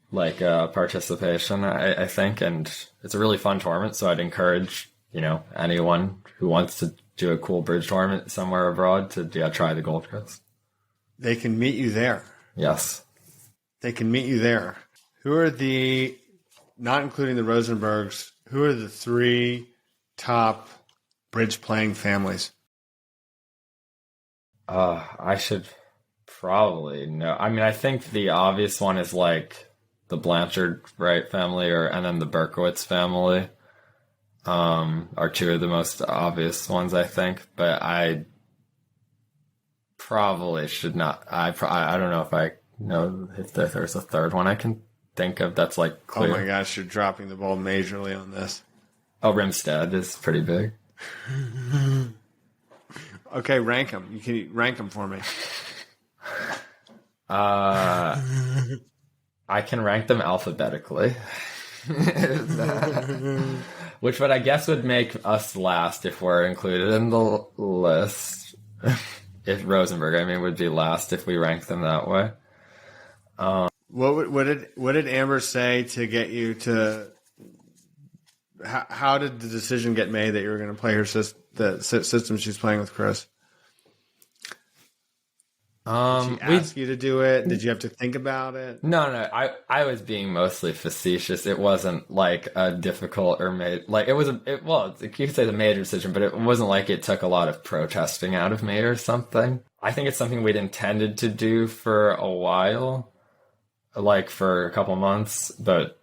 participation, I think, and it's a really fun tournament, so I'd encourage, anyone who wants to do a cool bridge tournament somewhere abroad to try the Gold Coast. They can meet you there. Yes. They can meet you there. Who are not including the Rosenbergs, who are the 3 top bridge playing families? I should probably know. I mean, I think the obvious one is like the Blanchard Wright family, and then the Berkowitz family. are two of the most obvious ones, I think. But I probably should not. I don't know if I know if there's a third one I can think of that's like clear. Oh my gosh, you're dropping the ball majorly on this. Oh, Rimstead is pretty big. Okay, rank them. You can rank them for me. I can rank them alphabetically. Which would I guess would make us last if we're included in the list. If Rosenberg, I mean, would be last if we rank them that way. What did Amber say to get you to? How did the decision get made that you were going to play the system she's playing with Chris? Did she ask you to do it? Did you have to think about it? No. I was being mostly facetious. It wasn't like a difficult or like you could say the major decision, but it wasn't like it took a lot of protesting out of me or something. I think it's something we'd intended to do for a while, like for a couple months, but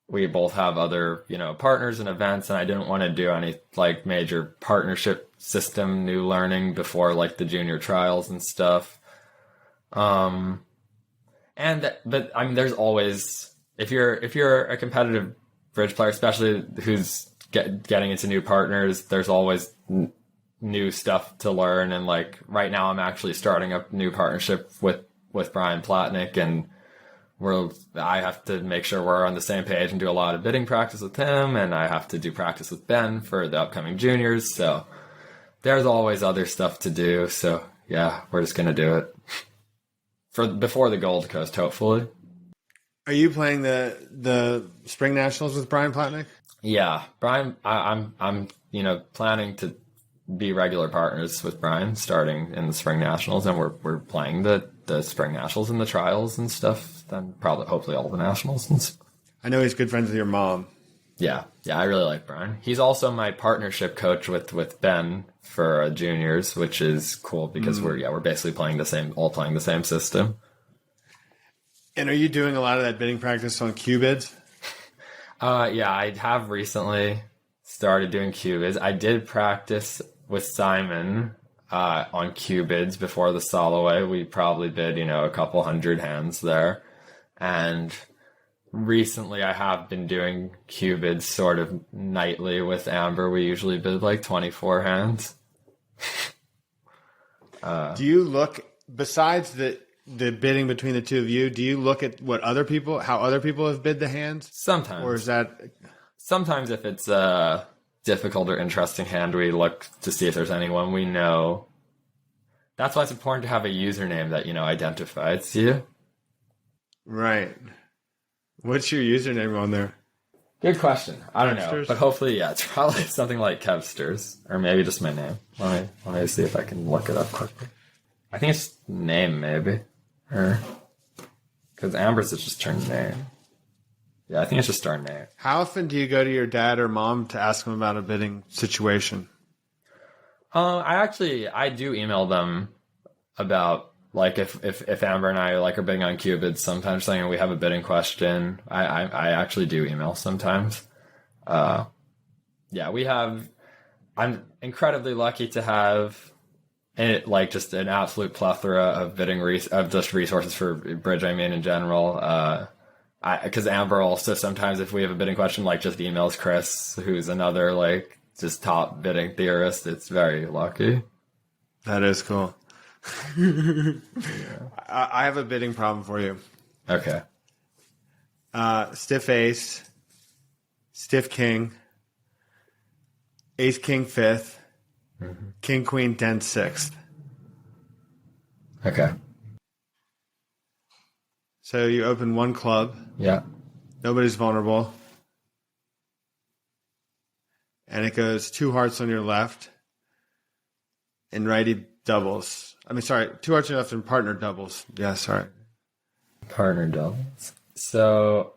we both have other, partners and events, and I didn't want to do any like major partnership system new learning before like the junior trials and stuff. But I mean, there's always, if you're a competitive bridge player, especially who's getting into new partners, there's always new stuff to learn. And like right now I'm actually starting a new partnership with Brian Platnick, and I have to make sure we're on the same page and do a lot of bidding practice with him, and I have to do practice with Ben for the upcoming juniors. So there's always other stuff to do. So yeah, we're just going to do it before the Gold Coast, hopefully. Are you playing the Spring Nationals with Brian Platnick? Yeah, Brian, I'm planning to be regular partners with Brian starting in the Spring Nationals, and we're playing the Spring Nationals and the trials and stuff. Then probably, hopefully, all the nationals. I know he's good friends with your mom. Yeah, I really like Brian. He's also my partnership coach with Ben for juniors, which is cool because we're basically playing the same system. And are you doing a lot of that bidding practice on Q-bids? Yeah, I have recently started doing Q-bids. I did practice with Simon on Q-bids before the Soloway. We probably bid, a couple hundred hands there. And recently I have been doing Q-bids sort of nightly with Amber. We usually bid like 24 hands. Do you look, besides the bidding between the two of you, do you look at how other people have bid the hands? Sometimes. Or is that... Sometimes if it's a difficult or interesting hand, we look to see if there's anyone we know. That's why it's important to have a username that, identifies you. Right. What's your username on there? Good question. I don't know. But hopefully, yeah, it's probably something like Kevsters. Or maybe just my name. Let me see if I can look it up quickly. I think it's name, maybe. Or... Because Amber's is just her name. Yeah, I think it's just our name. How often do you go to your dad or mom to ask them about a bidding situation? I do email them about, like, if Amber and I are bidding on Q-bids sometimes, saying we have a bidding question. I actually do email sometimes. Yeah, I'm incredibly lucky to have just an absolute plethora of bidding of just resources for bridge. I mean, in general, because Amber also sometimes, if we have a bidding question, just emails Chris, who's another just top bidding theorist. It's very lucky. That is cool. Yeah. I have a bidding problem for you. Okay. Stiff ace, stiff king, ace king fifth, king queen 10 sixth. Okay. So you open one club. Yeah. Nobody's vulnerable. And it goes two hearts on your left and righty doubles. Two hearts on your left and partner doubles. Yeah, sorry. Partner doubles. So,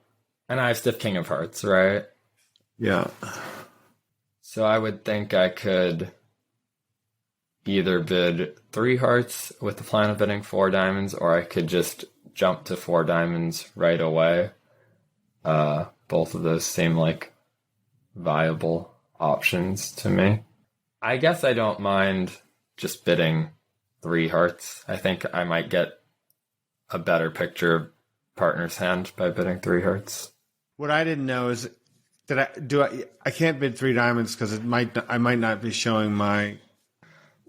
and I have stiff king of hearts, right? Yeah. So I would think I could either bid 3 hearts with the plan of bidding 4 diamonds, or I could just jump to 4 diamonds right away. Both of those seem like viable options to me. I guess I don't mind just bidding 3 hearts. I think I might get a better picture of partner's hand by bidding 3 hearts. What I didn't know is that I can't bid 3 diamonds because I might not be showing my.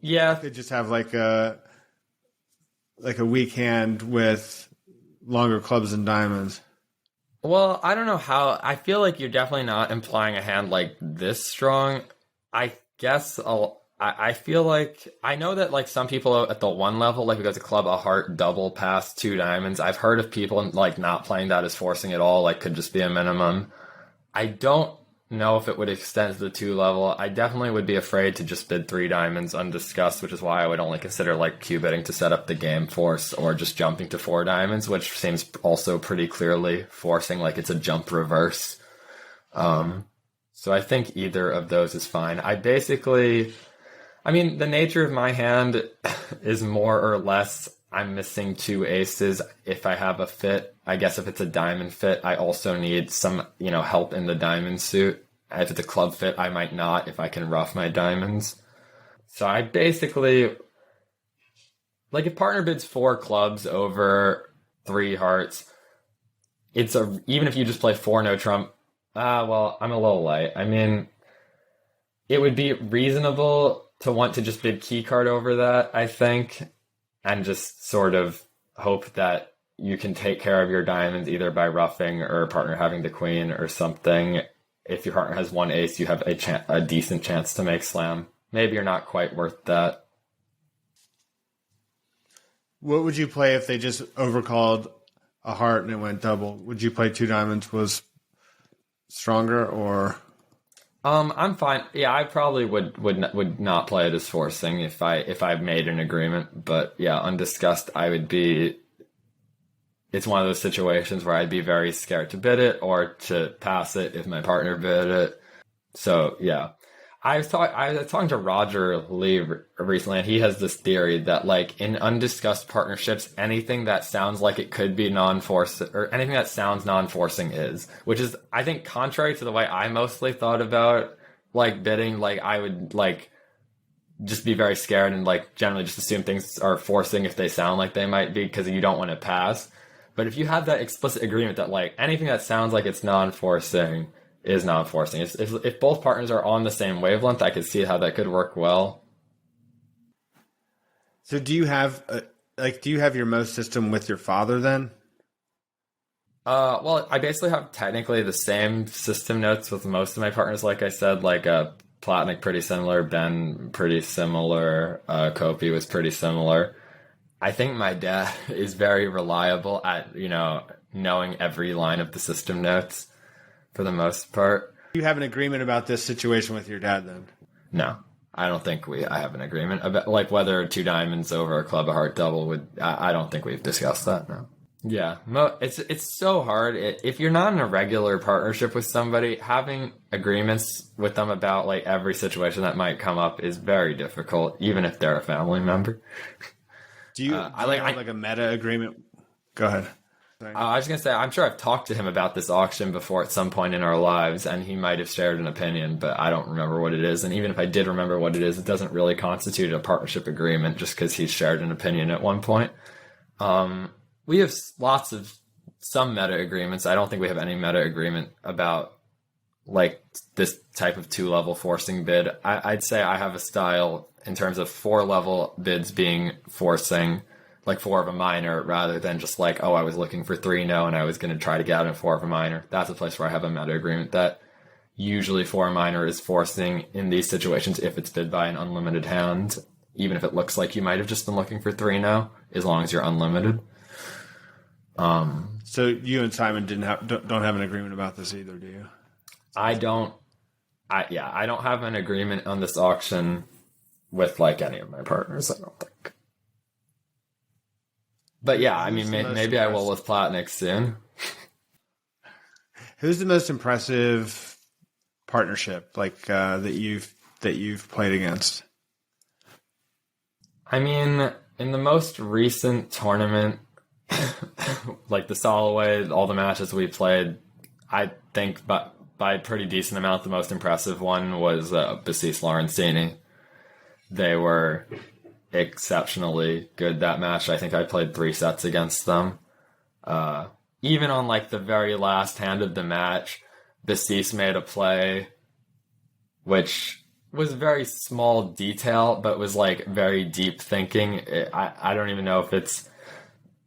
Yeah, I could just have like a weak hand with longer clubs and diamonds. well, I don't know how. I feel like you're definitely not implying a hand like this strong. I guess I feel like I know that like some people at the 1 level, like we go to club a heart double pass 2 diamonds. I've heard of people like not playing that as forcing at all, like could just be a minimum. I don't know if it would extend to the 2 level. I definitely would be afraid to just bid 3 diamonds undiscussed, which is why I would only consider like Q bidding to set up the game force or just jumping to 4 diamonds, which seems also pretty clearly forcing, like it's a jump reverse. So I think either of those is fine. I mean, the nature of my hand is more or less I'm missing 2 aces if I have a fit. I guess if it's a diamond fit, I also need some, help in the diamond suit. If it's a club fit, I might not if I can rough my diamonds. So I basically, like if partner bids 4 clubs over 3 hearts, even if you just play 4 no trump, well, I'm a little light. I mean, it would be reasonable to want to just bid key card over that, I think, and just sort of hope that you can take care of your diamonds either by roughing or partner having the queen or something. If your partner has 1 ace, you have a decent chance to make slam. Maybe you're not quite worth that. What would you play if they just overcalled a heart and it went double? Would you play 2 diamonds was stronger or? I'm fine. Yeah, I probably would not play it as forcing if I made an agreement. But yeah, undiscussed, I would be. It's one of those situations where I'd be very scared to bid it or to pass it if my partner bid it. So yeah, I was talking to Roger Lee recently, and he has this theory that like in undiscussed partnerships, anything that sounds like it could be non-forcing or anything that sounds non-forcing is, which is I think contrary to the way I mostly thought about like bidding. Like I would like just be very scared and like generally just assume things are forcing if they sound like they might be because you don't want to pass. But if you have that explicit agreement that like anything that sounds like it's non-forcing is non-forcing. If both partners are on the same wavelength, I could see how that could work well. So do you have your most system with your father then? Well, I basically have technically the same system notes with most of my partners. Like I said, like Platnik pretty similar, Ben pretty similar, Kopi was pretty similar. I think my dad is very reliable at knowing every line of the system notes. For the most part. You have an agreement about this situation with your dad then? No, I don't think I have an agreement about like whether 2 diamonds over a club of heart double would. I don't think we've discussed that. No. Yeah, it's so hard. If you're not in a regular partnership with somebody, having agreements with them about like every situation that might come up is very difficult, even if they're a family member. Do you have a meta agreement? Go ahead. I was going to say, I'm sure I've talked to him about this auction before at some point in our lives, and he might have shared an opinion, but I don't remember what it is. And even if I did remember what it is, it doesn't really constitute a partnership agreement just because he shared an opinion at one point. We have lots of some meta agreements. I don't think we have any meta agreement about like this type of 2-level forcing bid. I'd say I have a style in terms of 4-level bids being forcing, like 4 of a minor, rather than just like, oh, I was looking for 3 no and I was going to try to get out in 4 of a minor. That's a place where I have a meta agreement that usually 4 minor is forcing in these situations if it's bid by an unlimited hand, even if it looks like you might have just been looking for 3 no, as long as you're unlimited. So you and Simon don't have an agreement about this either, do you? I don't have an agreement on this auction with like any of my partners, I don't think. But yeah, I mean, maybe I will with Platnik soon. Who's the most impressive partnership like that you've played against? I mean, in the most recent tournament, like the Soloway, all the matches we played, I think, but by a pretty decent amount, the most impressive one was Basis Lorenzini. They were exceptionally good that match. I think I played 3 sets against them. Even on like the very last hand of the match, Basis made a play which was very small detail, but was like very deep thinking. I don't even know if it's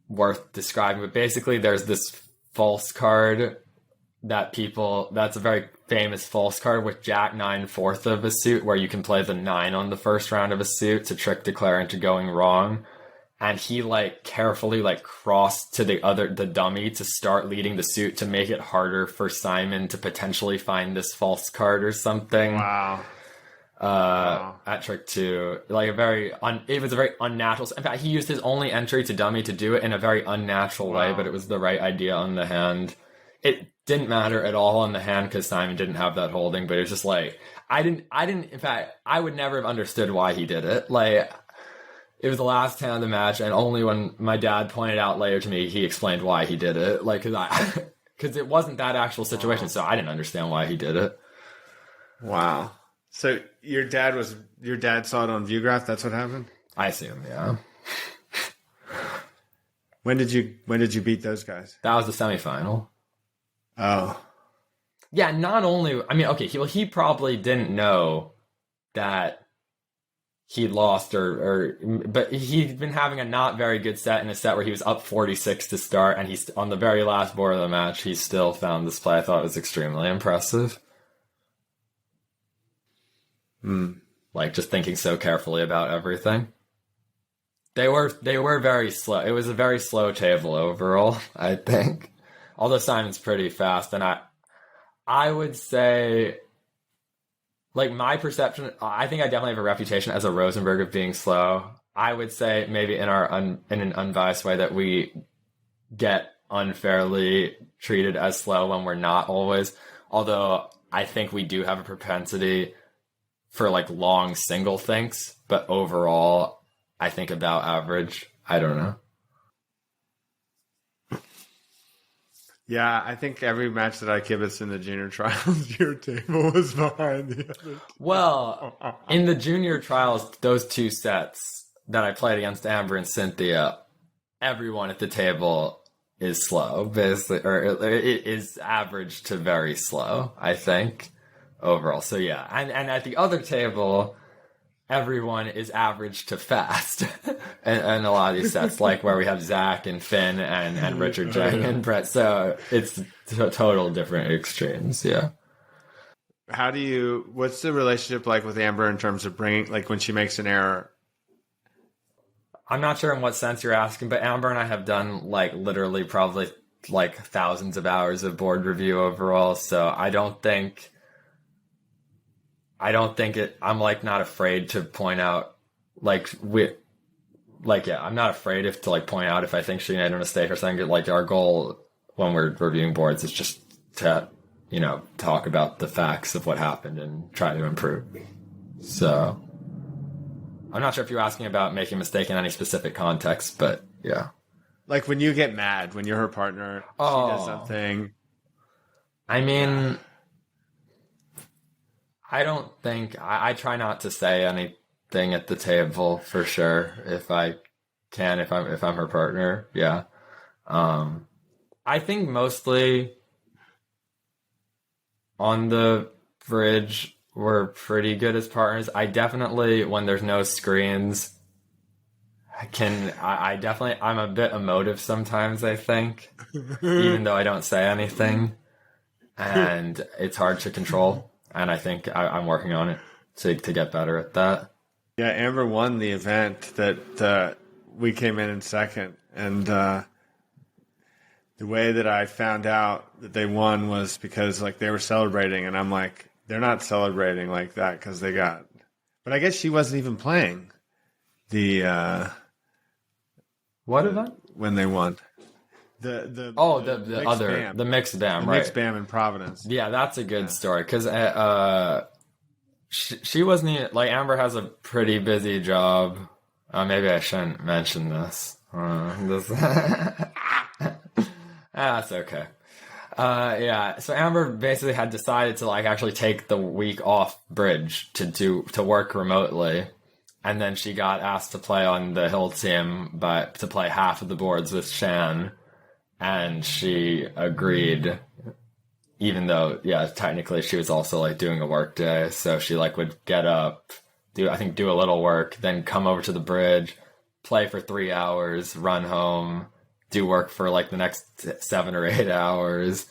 worth describing, but basically there's this false card that's a very famous false card with Jack 9 fourth of a suit, where you can play the 9 on the first round of a suit to trick declare into going wrong. And he like carefully like crossed to the dummy to start leading the suit to make it harder for Simon to potentially find this false card or something. Wow. At trick 2, like it was a very unnatural. In fact, he used his only entry to dummy to do it in a very unnatural way, but it was the right idea on the hand. It didn't matter at all on the hand because Simon didn't have that holding, but it was just like, I didn't, in fact, I would never have understood why he did it. Like, it was the last hand of the match, and only when my dad pointed out later to me, he explained why he did it. Like, because it wasn't that actual situation, so I didn't understand why he did it. Wow. So your dad saw it on Viewgraph? That's what happened? I assume, yeah. When did you beat those guys? That was the semifinal. Oh. Yeah, not only, I mean, okay, he probably didn't know that he lost but he'd been having a not very good set in a set where he was up 46 to start, and he's on the very last board of the match, he still found this play. I thought it was extremely impressive. Like, just thinking so carefully about everything. They were very slow. It was a very slow table overall, I think. Although Simon's pretty fast, and I would say, like, my perception, I think I definitely have a reputation as a Rosenberg of being slow. I would say maybe in an unbiased way that we get unfairly treated as slow when we're not always. Although I think we do have a propensity for like long single thinks, but overall, I think about average. I don't know. Yeah, I think every match that I kibitzed in the junior trials, your table was behind the other. Well, in the junior trials, those 2 sets that I played against Amber and Cynthia, everyone at the table is slow, basically, or it is average to very slow, I think, overall. So yeah, and at the other table, everyone is average to fast. and a lot of these sets, like where we have Zach and Finn and Richard Jang and Brett. So it's total different extremes, yeah. What's the relationship like with Amber in terms of bringing, like when she makes an error? I'm not sure in what sense you're asking, but Amber and I have done like literally probably like thousands of hours of board review overall. So I don't think I'm like not afraid to point out I'm not afraid to like point out if I think she made a mistake or something. Like, our goal when we're reviewing boards is just to, talk about the facts of what happened and try to improve. So I'm not sure if you're asking about making a mistake in any specific context, but yeah. Like when you get mad, when you're her partner, she does something. I mean, I don't think I try not to say anything at the table for sure if I can, if I'm her partner. Yeah. I think mostly on the bridge we're pretty good as partners. I definitely, when there's no screens, I'm a bit emotive sometimes, I think, even though I don't say anything, and it's hard to control. And I think I'm working on it to get better at that. Yeah, Amber won the event that we came in second. And the way that I found out that they won was because like they were celebrating. And I'm like, they're not celebrating like that because they got... But I guess she wasn't even playing the... what event? When they won. The mixed BAM, right? Mixed BAM in Providence. Yeah, that's a good story because she wasn't even, like, Amber has a pretty busy job. Maybe I shouldn't mention this. That's okay. Yeah. So Amber basically had decided to like actually take the week off bridge to work remotely. And then she got asked to play on the Hill team, but to play half of the boards with Shan. And she agreed, even though, yeah, technically she was also like doing a work day. So she like would get up, do a little work, then come over to the bridge, play for 3 hours, run home, do work for like the next 7 or 8 hours.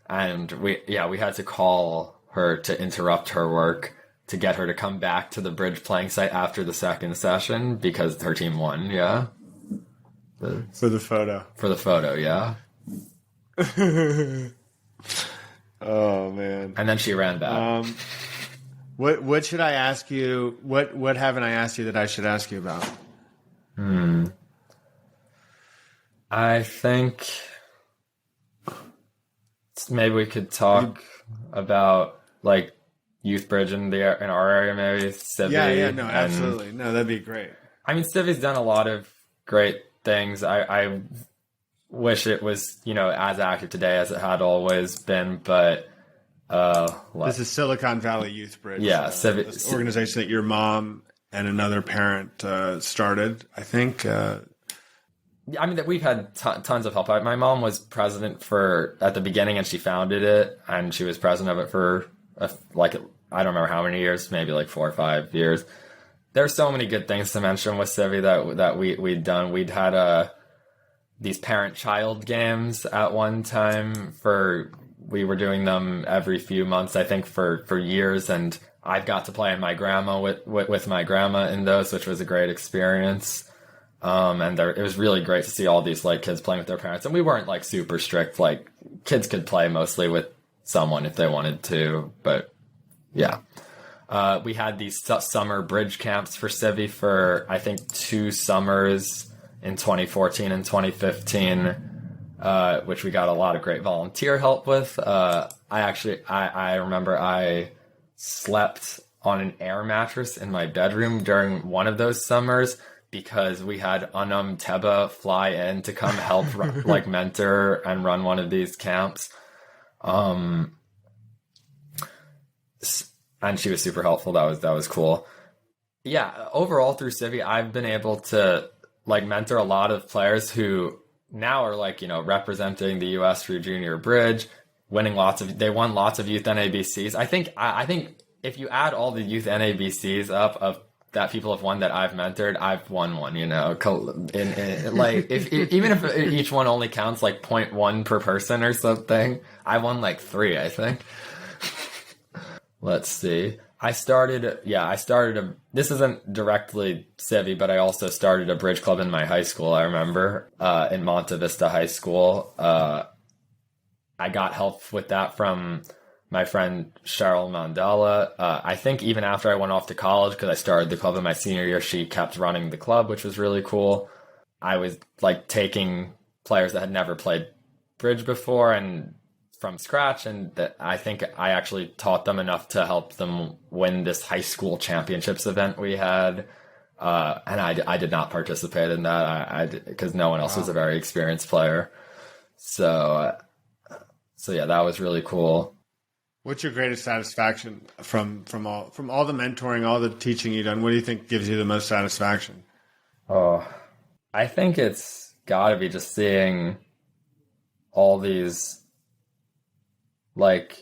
And we had to call her to interrupt her work to get her to come back to the bridge playing site after the second session because her team won, yeah. For the photo. For the photo, yeah. Oh, man. And then she ran back. What should I ask you? What haven't I asked you that I should ask you about? I think maybe we could talk about like youth bridge in our area, maybe Civi. Yeah, no, absolutely, no, that'd be great. I mean, Civi's done a lot of great things. I wish it was as active today as it had always been, but this is Silicon Valley Youth Bridge. Yeah, this organization that your mom and another parent started, I think. I mean, that we've had tons of help. My mom was president at the beginning, and she founded it, and she was president of it for I don't remember how many years, maybe like 4 or 5 years. There's so many good things to mention with Civi that we'd done. We'd had these parent-child games at one time. We were doing them every few months, I think, for years, and I've got to play with my grandma in those, which was a great experience. And it was really great to see all these like kids playing with their parents, and we weren't like super strict. Like kids could play mostly with someone if they wanted to, but yeah. We had these summer bridge camps for Civi for I think 2 summers in 2014 and 2015, which we got a lot of great volunteer help with. I remember I slept on an air mattress in my bedroom during one of those summers because we had Anam Teba fly in to come help like mentor and run one of these camps. And she was super helpful. That was cool. Yeah, overall through Civi, I've been able to like mentor a lot of players who now are like, representing the US through junior bridge, they won lots of youth NABCs. I think if you add all the youth NABCs up of that people have won that I've mentored, I've won one, like even if each one only counts like 0.1 per person or something, I won like 3, I think. Let's see. This isn't directly Civi, but I also started a bridge club in my high school, I remember, in Monte Vista High School. I got help with that from my friend Cheryl Mandela. I think even after I went off to college, because I started the club in my senior year, she kept running the club, which was really cool. I was like taking players that had never played bridge before and from scratch, and that I think I actually taught them enough to help them win this high school championships event we had. And I did not participate in that because no one else was a very experienced player. So yeah, that was really cool. What's your greatest satisfaction from all the mentoring, all the teaching you've done? What do you think gives you the most satisfaction? Oh, I think it's got to be just seeing all these like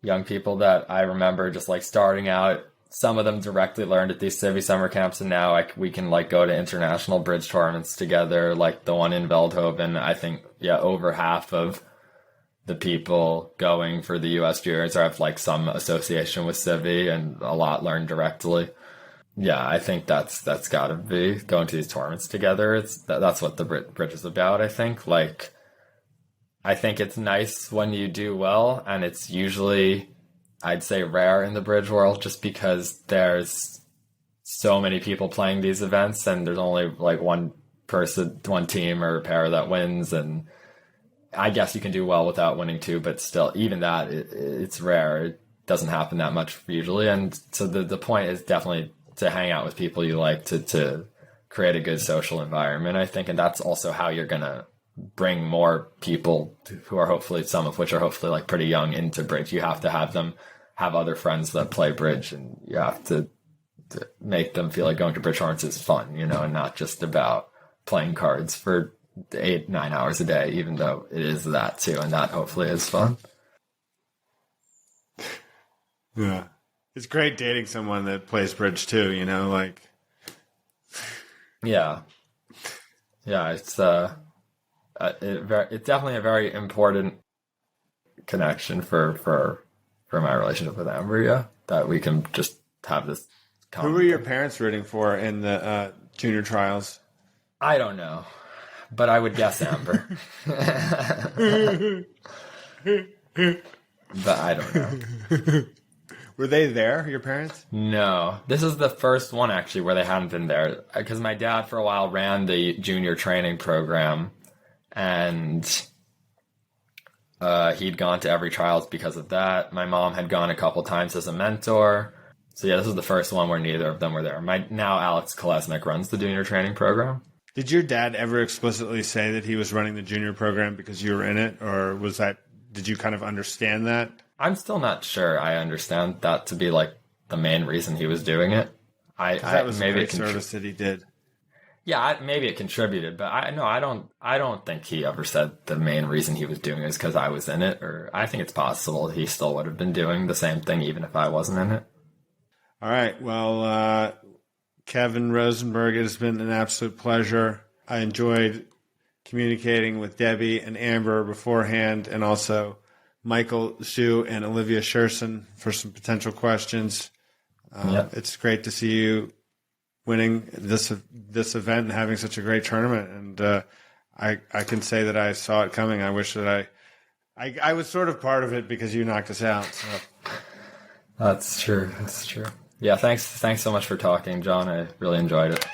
young people that I remember just like starting out. Some of them directly learned at these Civi summer camps, and now we can like go to international bridge tournaments together, like the one in Veldhoven. I think over half of the people going for the US juniors have like some association with Civi, and a lot learned directly. Yeah, I think that's got to be going to these tournaments together. That's what the bridge is about. I think it's nice when you do well, and it's usually, I'd say, rare in the bridge world, just because there's so many people playing these events, and there's only like one person, one team or pair that wins, and I guess you can do well without winning too, but still, even that, it's rare. It doesn't happen that much usually, and so the point is definitely to hang out with people you like, to create a good social environment, I think, and that's also how you're gonna bring more people who are hopefully, some of which are hopefully like pretty young, into bridge. You have to have them have other friends that play bridge, and you have to make them feel like going to bridge tournaments is fun, you know, and not just about playing cards for 8-9 hours a day, even though it is that too, and that hopefully is fun. Yeah. It's great dating someone that plays bridge too, you know, like. Yeah. Yeah, it's definitely a very important connection for my relationship with Amber, yeah, that we can just have this common Who were your thing. parents rooting for in the junior trials? I don't know, but I would guess Amber. But I don't know. Were they there, your parents? No, this is the first one actually where they hadn't been there, because my dad for a while ran the junior training program, and he'd gone to every trials because of that. My mom had gone a couple times as a mentor. So yeah, this is the first one where neither of them were there. Now Alex Kolesnik runs the junior training program. Did your dad ever explicitly say that he was running the junior program because you were in it, or did you kind of understand that? I'm still not sure I understand that to be like the main reason he was doing it. That was maybe a great service that he did. Yeah, maybe it contributed, but I don't think he ever said the main reason he was doing it is because I was in it, or I think it's possible he still would have been doing the same thing even if I wasn't in it. All right. Well, Kevin Rosenberg, it has been an absolute pleasure. I enjoyed communicating with Debbie and Amber beforehand, and also Michael Xu and Olivia Scherson for some potential questions. Yep. It's great to see you winning this event and having such a great tournament. And I can say that I saw it coming. I wish that I was sort of part of it because you knocked us out. So. That's true. Yeah, thanks so much for talking, John. I really enjoyed it.